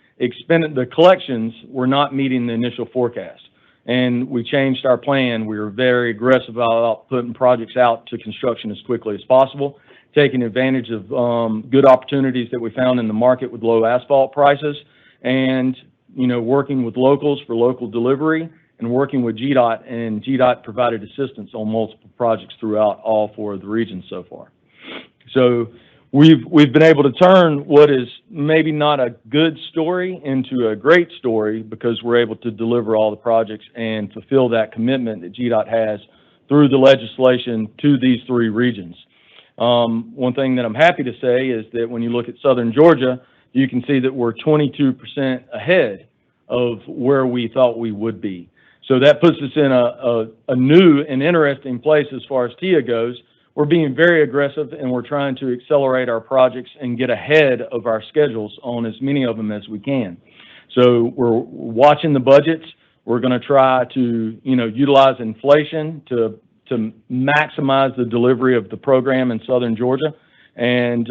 collections were not meeting the initial forecast. And we changed our plan. We were very aggressive about putting projects out to construction as quickly as possible, taking advantage of good opportunities that we found in the market with low asphalt prices, and working with locals for local delivery, and working with GDOT, and GDOT provided assistance on multiple projects throughout all 4 of the regions so far. So we've been able to turn what is maybe not a good story into a great story, because we're able to deliver all the projects and fulfill that commitment that GDOT has through the legislation to these 3 regions. One thing that I'm happy to say is that when you look at Southern Georgia, you can see that we're 22% ahead of where we thought we would be. So that puts us in a new and interesting place as far as TIA goes. We're being very aggressive, and we're trying to accelerate our projects and get ahead of our schedules on as many of them as we can. So we're watching the budgets. We're going to try to, utilize inflation to maximize the delivery of the program in Southern Georgia. And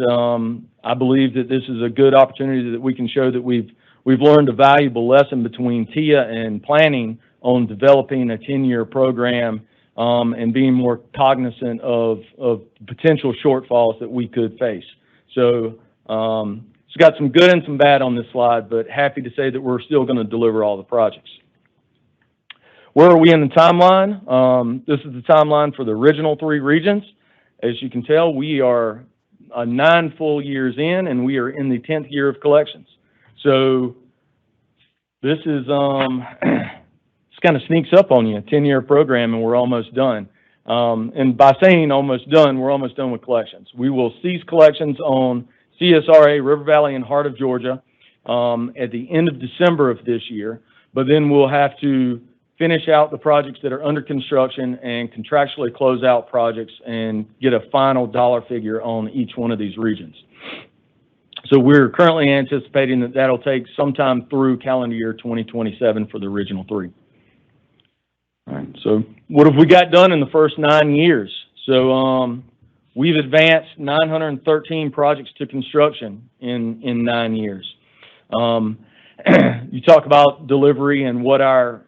I believe that this is a good opportunity that we can show that we've learned a valuable lesson between TIA and planning on developing a 10-year program, and being more cognizant of potential shortfalls that we could face. So it's got some good and some bad on this slide, but happy to say that we're still going to deliver all the projects. Where are we in the timeline? This is the timeline for the original 3 regions. As you can tell, we are 9 full years in, and we are in the 10th year of collections. So this is kind of sneaks up on you, a 10-year program, and we're almost done. And by saying almost done, we're almost done with collections. We will cease collections on CSRA, River Valley, and Heart of Georgia at the end of December of this year, but then we'll have to finish out the projects that are under construction and contractually close out projects and get a final dollar figure on each one of these regions. So we're currently anticipating that that'll take sometime through calendar year 2027 for the original 3. All right, so what have we got done in the first 9 years? So we've advanced 913 projects to construction in 9 years. You talk about delivery and what our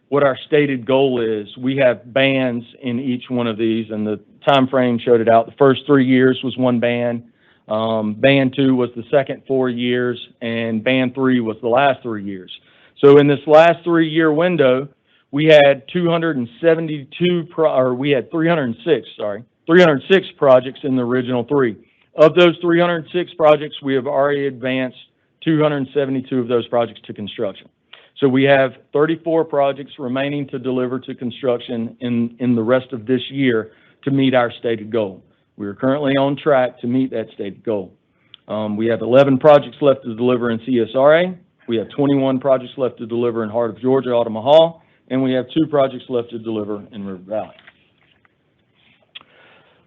stated goal is. We have bands in each one of these, and the time frame showed it out. The first 3 years was one band. Band 2 was the second 4 years, and band 3 was the last 3 years. So in this last 3-year window, we had 306 projects in the original 3. Of those 306 projects, we have already advanced 272 of those projects to construction. So we have 34 projects remaining to deliver to construction in the rest of this year to meet our stated goal. We are currently on track to meet that stated goal. We have 11 projects left to deliver in CSRA. We have 21 projects left to deliver in Heart of Georgia, Altamaha, and we have 2 projects left to deliver in River Valley.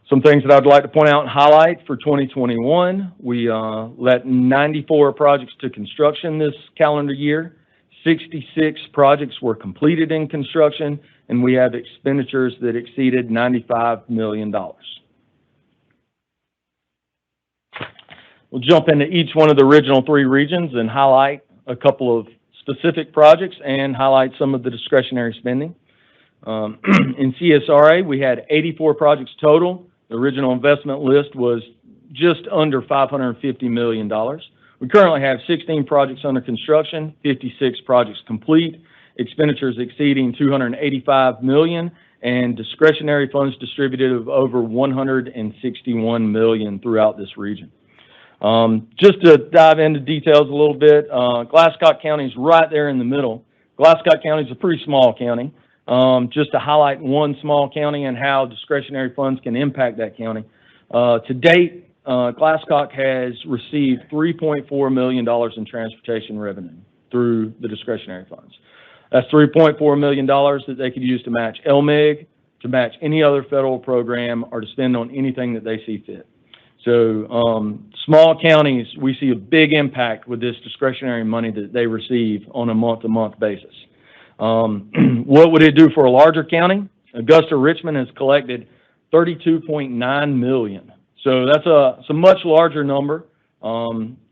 Some things that I'd like to point out and highlight for 2021, we let 94 projects to construction this calendar year. 66 projects were completed in construction, and we have expenditures that exceeded $95 million. We'll jump into each one of the original 3 regions and highlight a couple of specific projects and highlight some of the discretionary spending. In CSRA, we had 84 projects total. The original investment list was just under $550 million. We currently have 16 projects under construction, 56 projects complete, expenditures exceeding $285 million, and discretionary funds distributed of over $161 million throughout this region. Just to dive into details a little bit, Glasscock County is right there in the middle. Glasscock County is a pretty small county. Just to highlight one small county and how discretionary funds can impact that county. To date, Glasscock has received $3.4 million in transportation revenue through the discretionary funds. That's $3.4 million that they could use to match LMIG, to match any other federal program, or to spend on anything that they see fit. So small counties, we see a big impact with this discretionary money that they receive on a month-to-month basis. What would it do for a larger county? Augusta-Richmond has collected $32.9 million. So that's a much larger number.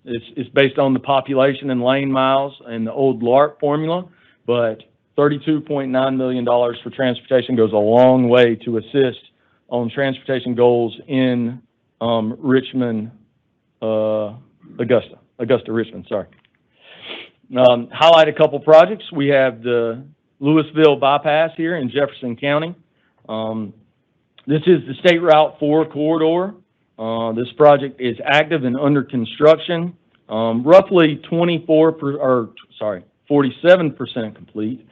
It's based on the population and lane miles and the old LARP formula, but $32.9 million for transportation goes a long way to assist on transportation goals in Richmond, Augusta-Richmond, sorry. Highlight a couple projects. We have the Louisville Bypass here in Jefferson County. This is the State Route 4 corridor. This project is active and under construction. Roughly 47% complete.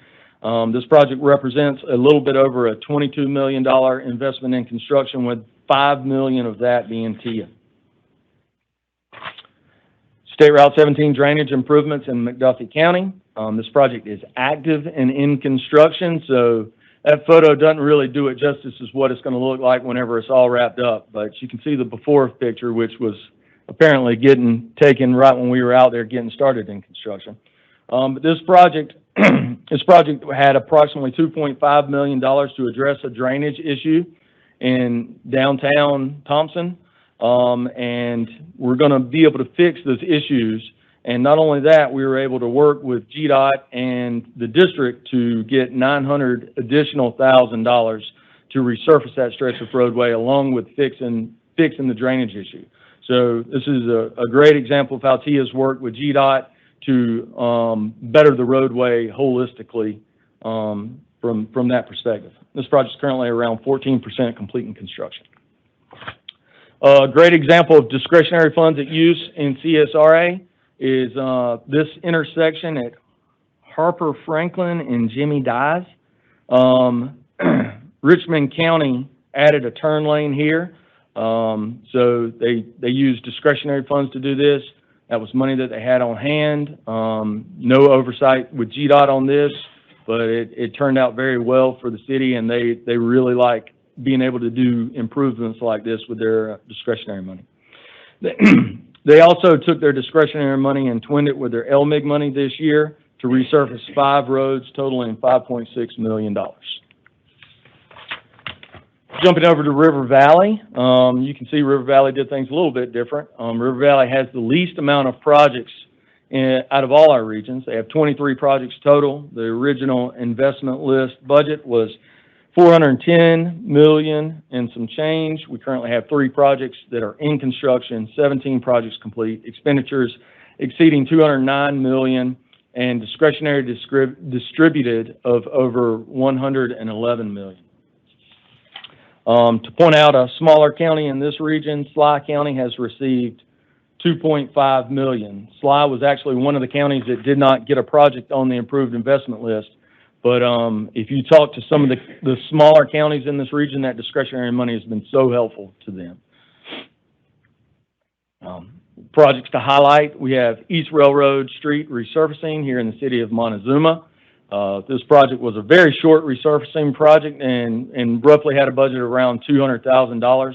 This project represents a little bit over a $22 million investment in construction, with $5 million of that being TIA. State Route 17 drainage improvements in Mcduffie County. This project is active and in construction, so that photo doesn't really do it justice as what it's going to look like whenever it's all wrapped up. But you can see the before picture, which was apparently getting taken right when we were out there getting started in construction. But this project had approximately $2.5 million to address a drainage issue in downtown Thompson. And we're going to be able to fix those issues. And not only that, we were able to work with GDOT and the district to get $900,000 additional to resurface that stretch of roadway, along with fixing the drainage issue. So this is a great example of how TIA's worked with GDOT to better the roadway holistically from that perspective. This project is currently around 14% complete in construction. A great example of discretionary funds at use in CSRA is this intersection at Harper Franklin and Jimmy Dyes. Richmond County added a turn lane here. So they used discretionary funds to do this. That was money that they had on hand. No oversight with GDOT on this, but it turned out very well for the city, and they really like being able to do improvements like this with their discretionary money. They also took their discretionary money and twinned it with their LMIG money this year to resurface 5 roads totaling $5.6 million. Jumping over to River Valley, you can see River Valley did things a little bit different. River Valley has the least amount of projects out of all our regions. They have 23 projects total. The original investment list budget was $410 million and some change. We currently have 3 projects that are in construction, 17 projects complete, expenditures exceeding $209 million, and discretionary distributed of over $111 million. To point out a smaller county in this region, Sly County has received $2.5 million. Sly was actually one of the counties that did not get a project on the approved investment list. But if you talk to some of the smaller counties in this region, that discretionary money has been so helpful to them. Projects to highlight, we have East Railroad Street resurfacing here in the city of Montezuma. This project was a very short resurfacing project and roughly had a budget around $200,000.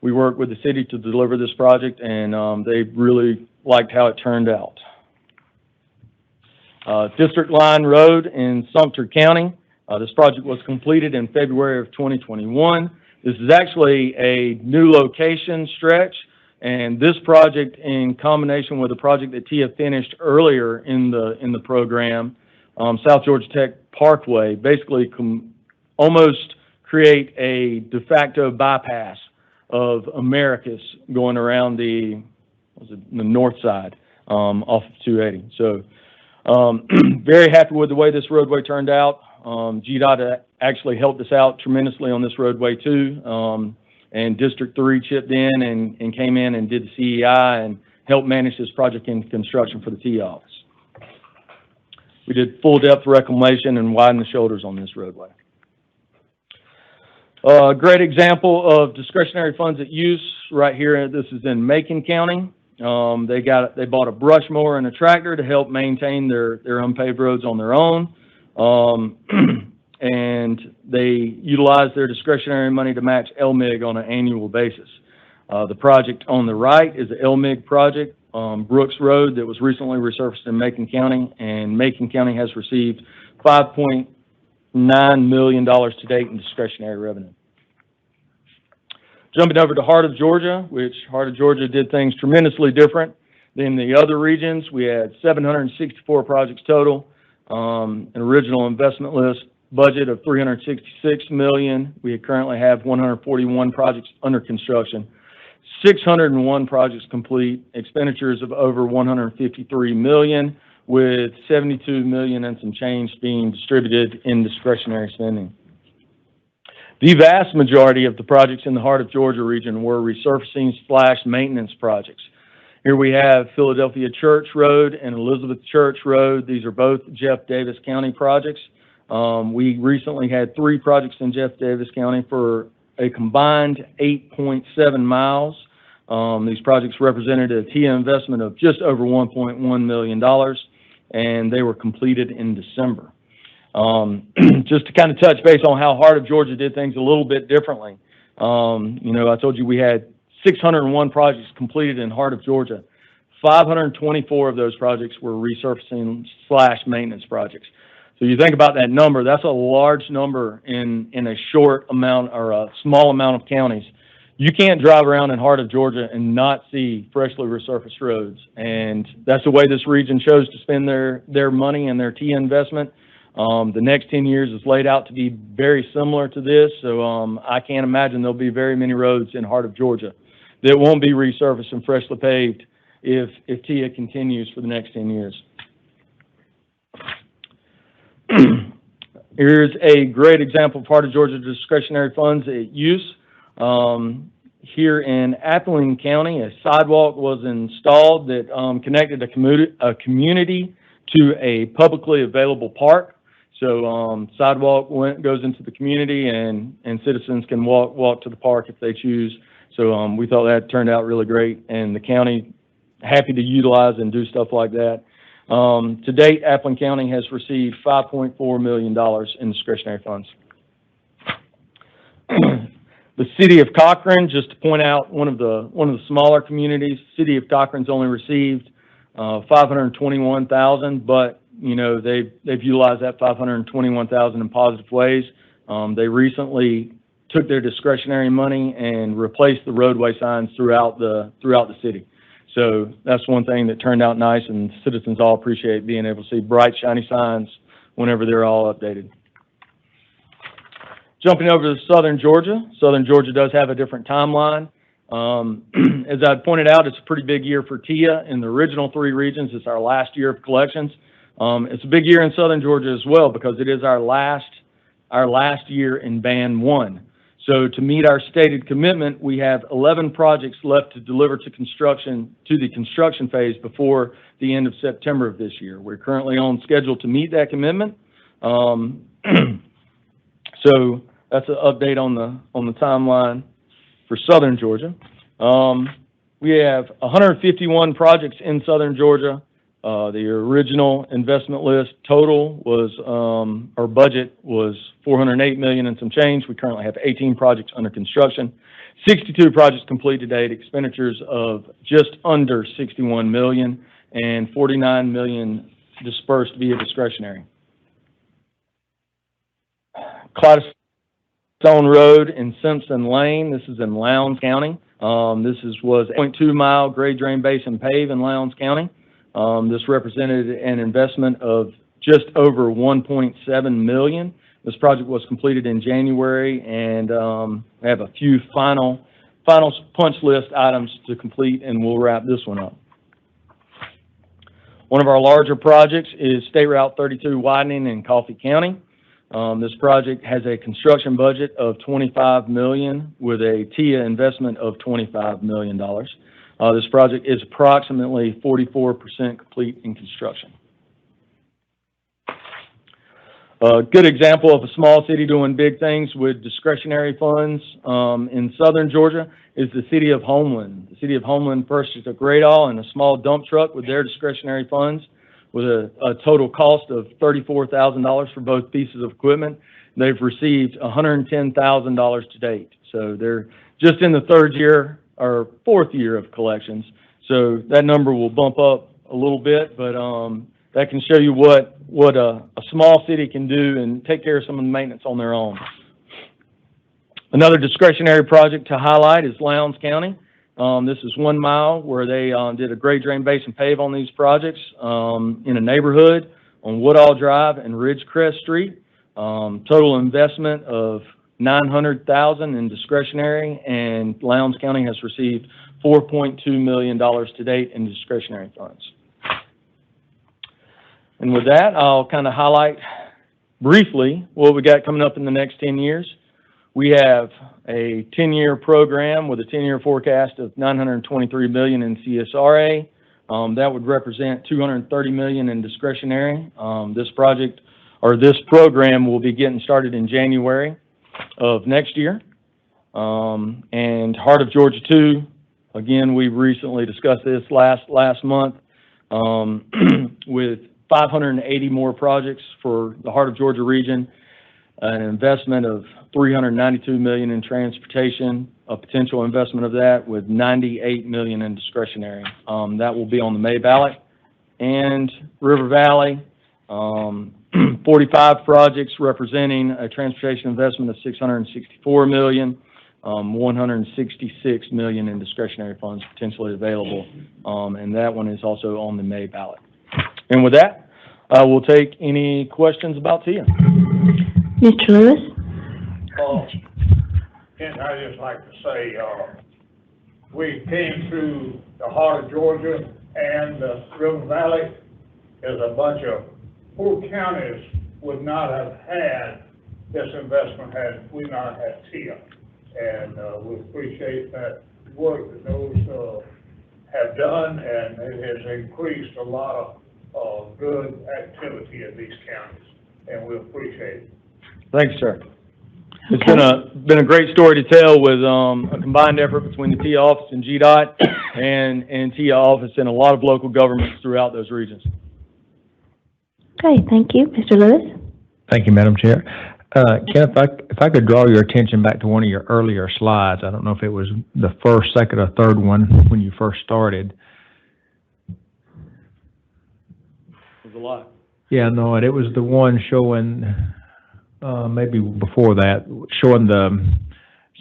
We worked with the city to deliver this project, and they really liked how it turned out. District Line Road in Sumter County. This project was completed in February of 2021. This is actually a new location stretch, and this project, in combination with a project that TIA finished earlier in the program, South Georgia Tech Parkway, basically almost create a de facto bypass of Americus going around the north side off of 280. So very happy with the way this roadway turned out. GDOT actually helped us out tremendously on this roadway too. And District 3 chipped in and came in and did the CEI and helped manage this project in construction for the T office. We did full depth reclamation and widened the shoulders on this roadway. A great example of discretionary funds at use right here. This is in Macon County. They bought a brush mower and a tractor to help maintain their unpaved roads on their own. And they utilized their discretionary money to match LMIG on an annual basis. The project on the right is the LMIG project, Brooks Road, that was recently resurfaced in Macon County, and Macon County has received $5.9 million to date in discretionary revenue. Jumping over to Heart of Georgia, which Heart of Georgia did things tremendously different than the other regions. We had 764 projects total, an original investment list budget of $366 million. We currently have 141 projects under construction, 601 projects complete, expenditures of over $153 million, with $72 million and some change being distributed in discretionary spending. The vast majority of the projects in the Heart of Georgia region were resurfacing/maintenance projects. Here we have Philadelphia Church Road and Elizabeth Church Road. These are both Jeff Davis County projects. We recently had 3 projects in Jeff Davis County for a combined 8.7 miles. These projects represented a TIA investment of just over $1.1 million, and they were completed in December. Just to kind of touch base on how Heart of Georgia did things a little bit differently. I told you we had 601 projects completed in Heart of Georgia. 524 of those projects were resurfacing/maintenance projects. So you think about that number, that's a large number in a short amount or a small amount of counties. You can't drive around in Heart of Georgia and not see freshly resurfaced roads. And that's the way this region chose to spend their money and their TIA investment. The next 10 years is laid out to be very similar to this. So I can't imagine there'll be very many roads in Heart of Georgia that won't be resurfaced and freshly paved if TIA continues for the next 10 years. Here's a great example of Heart of Georgia discretionary funds at use. Here in Appling County, a sidewalk was installed that connected a community to a publicly available park. So sidewalk goes into the community, and citizens can walk to the park if they choose. So we thought that turned out really great, and the county happy to utilize and do stuff like that. To date, Appling County has received $5.4 million in discretionary funds. The city of Cochran, just to point out one of the smaller communities, city of Cochran's only received $521,000, but you know they've utilized that $521,000 in positive ways. They recently took their discretionary money and replaced the roadway signs throughout the city. So that's one thing that turned out nice, and citizens all appreciate being able to see bright, shiny signs whenever they're all updated. Jumping over to Southern Georgia. Southern Georgia does have a different timeline. As I pointed out, it's a pretty big year for TIA in the original 3 regions. It's our last year of collections. It's a big year in Southern Georgia as well because it is our last year in Band 1. So to meet our stated commitment, we have 11 projects left to deliver to the construction phase before the end of September of this year. We're currently on schedule to meet that commitment. So that's an update on the timeline for Southern Georgia. We have 151 projects in Southern Georgia. The original investment list total was, our budget was $408 million and some change. We currently have 18 projects under construction, 62 projects complete to date, expenditures of just under $61 million, and $49 million dispersed via discretionary. Cloudstone Road and Simpson Lane, this is in Lowndes County. Was a 0.2 mile grade drain basin pave in Lowndes County. This represented an investment of just over $1.7 million. This project was completed in January, and we have a few final punch list items to complete, and we'll wrap this one up. One of our larger projects is State Route 32 widening in Coffee County. This project has a construction budget of $25 million with a TIA investment of $25 million. This project is approximately 44% complete in construction. A good example of a small city doing big things with discretionary funds in Southern Georgia is the city of Homeland. The city of Homeland purchased a Gradall and a small dump truck with their discretionary funds with a total cost of $34,000 for both pieces of equipment. They've received $110,000 to date. So they're just in the 3rd year or 4th year of collections. So that number will bump up a little bit, but that can show you what a small city can do and take care of some of the maintenance on their own. Another discretionary project to highlight is Lowndes County. This is 1 mile where they did a grade drain basin pave on these projects in a neighborhood on Woodall Drive and Ridgecrest Street. Total investment of $900,000 in discretionary, and Lowndes County has received $4.2 million to date in discretionary funds. And with that, I'll kind of highlight briefly what we got coming up in the next 10 years. We have a 10-year program with a 10-year forecast of $923 million in CSRA. That would represent $230 million in discretionary. This program will be getting started in January of next year. And Heart of Georgia 2, again, we recently discussed this last month with 580 more projects for the Heart of Georgia region, an investment of $392 million in transportation, a potential investment of that with $98 million in discretionary. That will be on the May ballot. And River Valley, 45 projects representing a transportation investment of $664 million, $166 million in discretionary funds potentially available. And that one is also on the May ballot. And with that, we'll take any questions about TIA. Mr. Lewis? And I'd just like to say, we came through the Heart of Georgia and the River Valley as a bunch of poor counties would not have had this investment had we not had TIA. And we appreciate that work that those have done, and it has increased a lot of good activity in these counties, and we appreciate it. Thanks, sir. It's been a great story to tell with a combined effort between the TIA office and GDOT and TIA office and a lot of local governments throughout those regions. Okay, thank you. Mr. Lewis? Thank you, Madam Chair. Ken, if I could draw your attention back to one of your earlier slides, I don't know if it was the first, second, or third one when you first started. It was a lot. Yeah, no, and it was the one showing, maybe before that, showing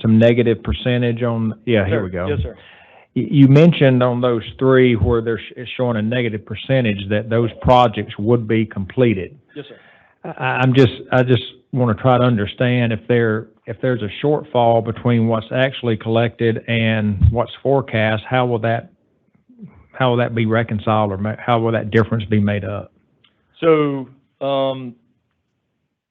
some negative percentage on, yeah, here we go. Yes, sir. You mentioned on those three where it's showing a negative percentage that those projects would be completed. Yes, sir. I just want to try to understand if there's a shortfall between what's actually collected and what's forecast, how will that be reconciled, or how will that difference be made up? So,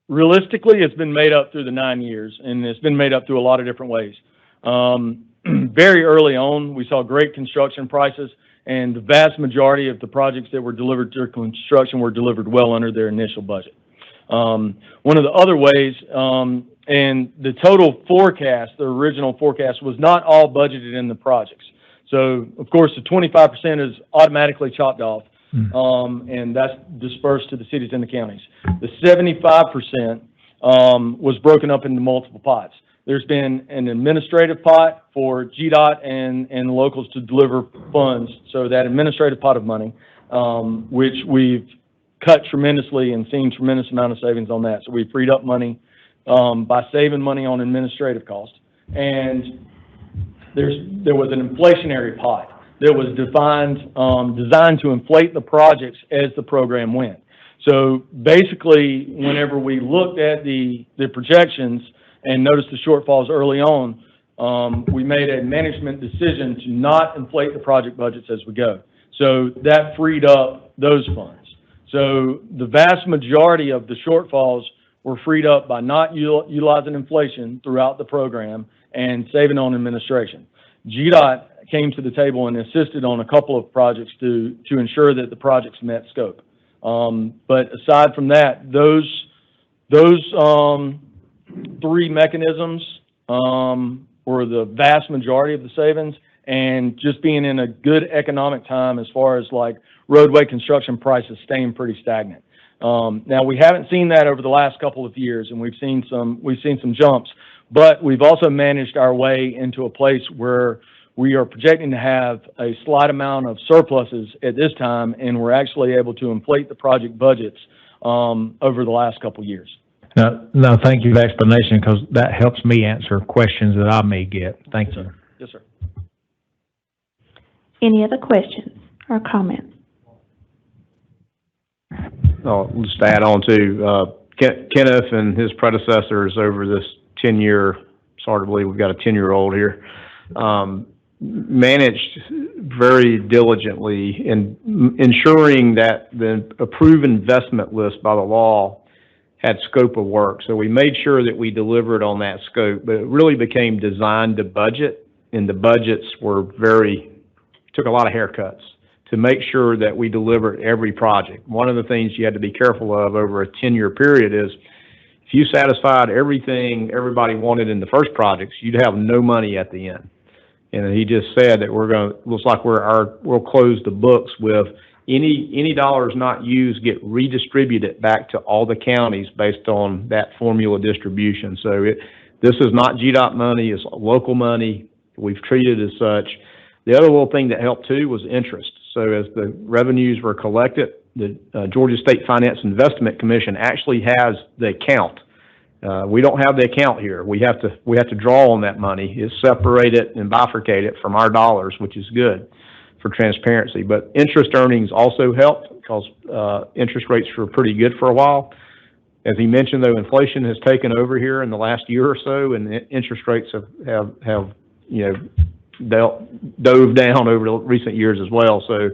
realistically, it's been made up through the 9 years, and it's been made up through a lot of different ways. Very early on, we saw great construction prices, and the vast majority of the projects that were delivered through construction were delivered well under their initial budget. One of the other ways, and the total forecast, the original forecast, was not all budgeted in the projects. So, of course, the 25% is automatically chopped off, and that's dispersed to the cities and the counties. The 75% was broken up into multiple pots. There's been an administrative pot for GDOT and locals to deliver funds. So that administrative pot of money, which we've cut tremendously and seen tremendous amount of savings on that. So we freed up money by saving money on administrative costs. And there was an inflationary pot that was designed to inflate the projects as the program went. So basically, whenever we looked at the projections and noticed the shortfalls early on, we made a management decision to not inflate the project budgets as we go. So that freed up those funds. So the vast majority of the shortfalls were freed up by not utilizing inflation throughout the program and saving on administration. GDOT came to the table and assisted on a couple of projects to ensure that the projects met scope. But aside from that, those three mechanisms were the vast majority of the savings, and just being in a good economic time as far as like roadway construction prices staying pretty stagnant. Now we haven't seen that over the last couple of years, and we've seen some jumps, but we've also managed our way into a place where we are projecting to have a slight amount of surpluses at this time, and we're actually able to inflate the project budgets over the last couple of years. No, thank you for the explanation, because that helps me answer questions that I may get. Thank you. Yes, sir. Any other questions or comments? I'll just add on to Kenneth and his predecessors over this 10-year, it's hard to believe we've got a 10-year-old here, managed very diligently in ensuring that the approved investment list by the law had scope of work. So we made sure that we delivered on that scope, but it really became designed to budget, and the budgets were took a lot of haircuts to make sure that we delivered every project. One of the things you had to be careful of over a 10-year period is if you satisfied everything everybody wanted in the first projects, you'd have no money at the end. And he just said that looks like we'll close the books with any dollars not used get redistributed back to all the counties based on that formula distribution. So this is not GDOT money, it's local money. We've treated it as such. The other little thing that helped too was interest. So as the revenues were collected, the Georgia State Finance Investment Commission actually has the account. We don't have the account here. We have to draw on that money. It's separate it and bifurcate it from our dollars, which is good for transparency. But interest earnings also helped because interest rates were pretty good for a while. As he mentioned, though, inflation has taken over here in the last year or so, and interest rates have dove down over the recent years as well. So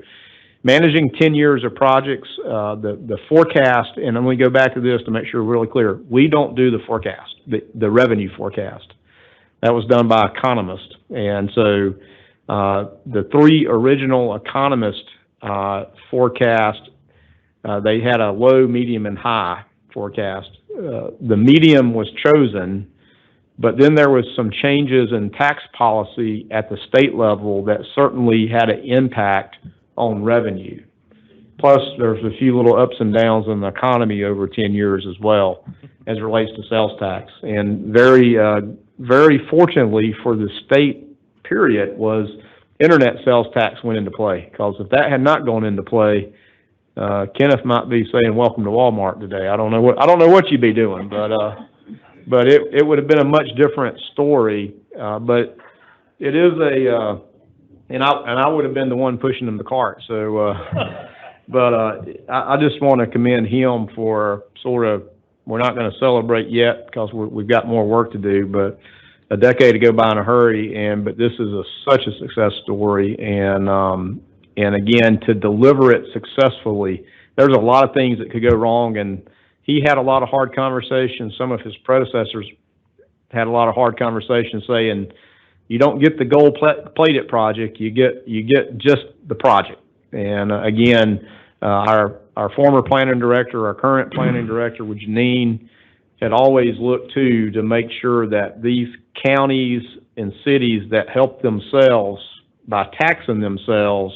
managing 10 years of projects, the forecast, and I'm going to go back to this to make sure we're really clear. We don't do the forecast, the revenue forecast. That was done by economists. And so the three original economist forecast, they had a low, medium, and high forecast. The medium was chosen, but then there was some changes in tax policy at the state level that certainly had an impact on revenue. Plus, there's a few little ups and downs in the economy over 10 years as well. as it relates to sales tax. And very fortunately for the state, period, was internet sales tax went into play. Because if that had not gone into play, Kenneth might be saying "Welcome to Walmart" today. I don't know what you'd be doing, but it would have been a much different story. But it is and I would have been the one pushing him the cart. So, but I just want to commend him for sort of. We're not going to celebrate yet because we've got more work to do, but a decade to go by in a hurry. But this is such a success story, and again, to deliver it successfully, there's a lot of things that could go wrong, and he had a lot of hard conversations. Some of his predecessors had a lot of hard conversations saying, you don't get the gold-plated project, you get just the project. And again, our former planning director, our current planning director with Janine, had always looked to make sure that these counties and cities that help themselves by taxing themselves,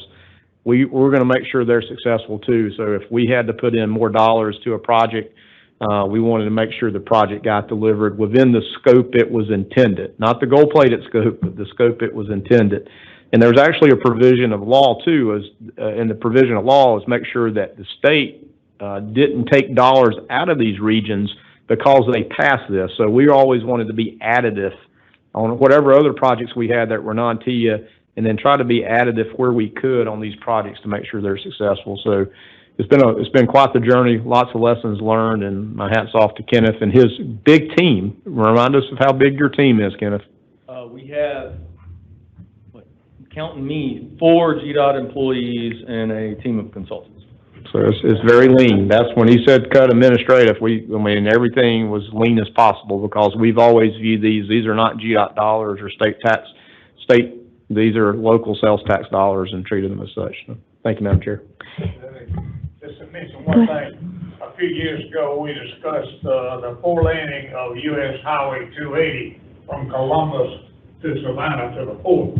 we're going to make sure they're successful too. So if we had to put in more dollars to a project, we wanted to make sure the project got delivered within the scope it was intended, not the gold-plated scope, but the scope it was intended. And there's actually a provision of law too, and the provision of law is make sure that the state didn't take dollars out of these regions because they passed this. So we always wanted to be additive on whatever other projects we had that were non-TIA, and then try to be additive where we could on these projects to make sure they're successful. So it's been quite the journey, lots of lessons learned, and my hat's off to Kenneth and his big team. Remind us of how big your team is, Kenneth. We have, counting me, 4 GDOT employees and a team of consultants. So it's very lean. That's when he said cut administrative. Everything was lean as possible because we've always viewed these are not GDOT dollars or these are local sales tax dollars and treated them as such. So, thank you, Madam Chair. Just to mention one thing, a few years ago, we discussed the 4-laning of US Highway 280 from Columbus to Savannah to the port.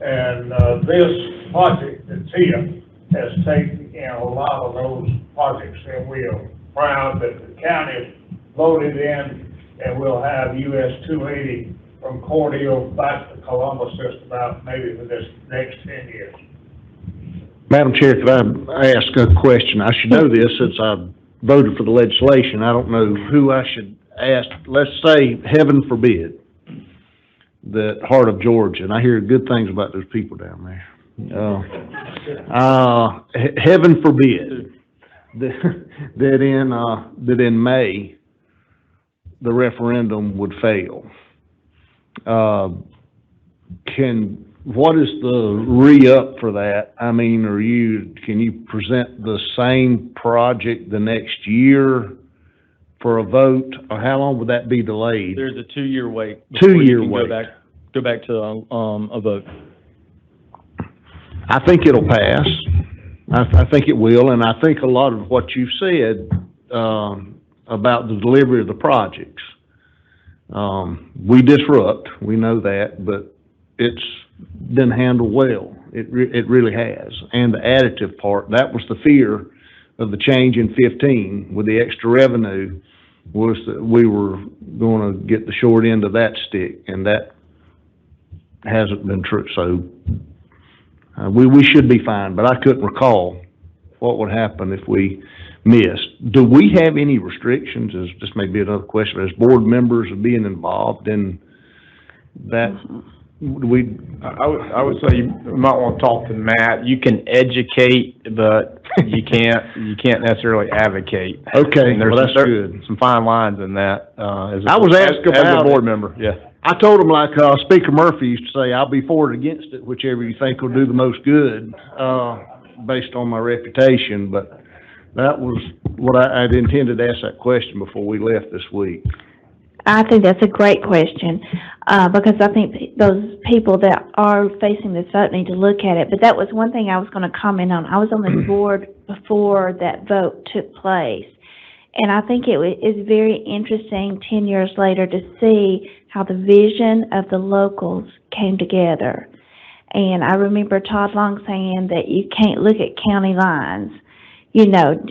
And this project, the TIA, has taken in a lot of those projects, and we are proud that the county voted in, and we'll have US 280 from Cordele back to Columbus just about maybe for this next 10 years. Madam Chair, could I ask a question? I should know this since I voted for the legislation. I don't know who I should ask. Let's say, heaven forbid, that Heart of Georgia, and I hear good things about those people down there. Heaven forbid that in May the referendum would fail. What is the re-up for that? I mean, can you present the same project the next year for a vote, or how long would that be delayed? There's a 2-year wait. 2-year wait. Go back to a vote. I think it'll pass. I think it will, and I think a lot of what you said about the delivery of the projects, we disrupt. We know that, but it's been handled well. It really has. And the additive part, that was the fear of the change in 15 with the extra revenue, was that we were going to get the short end of that stick, and that hasn't been true. So we should be fine, but I couldn't recall what would happen if we missed. Do we have any restrictions? This may be another question, as board members of being involved in that? I would say you might want to talk to Matt. You can educate, but you can't necessarily advocate. Okay, well, that's good. Some fine lines in that. I was asked about as a board member. Yeah. I told him, like Speaker Murphy used to say, I'll be for it, against it, whichever you think will do the most good, based on my reputation. But that was what I'd intended to ask that question before we left this week. I think that's a great question, because I think those people that are facing this vote need to look at it. But that was one thing I was going to comment on. I was on the board before that vote took place, and I think it is very interesting 10 years later to see how the vision of the locals came together. And I remember Todd Long saying that you can't look at county lines. You know,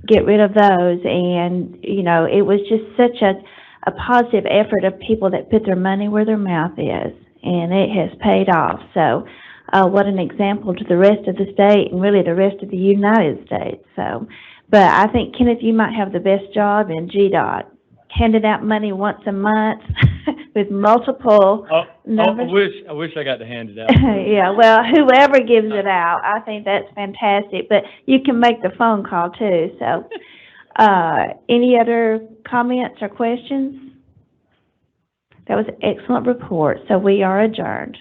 get rid of those. And, you know, it was just such a positive effort of people that put their money where their mouth is, and it has paid off. So, what an example to the rest of the state and really the rest of the United States. So, but I think, Kenneth, you might have the best job in GDOT, handing out money once a month with multiple numbers. I wish I got to hand it out. Yeah, well, whoever gives it out, I think that's fantastic, but you can make the phone call too, so. Any other comments or questions? That was an excellent report, so we are adjourned.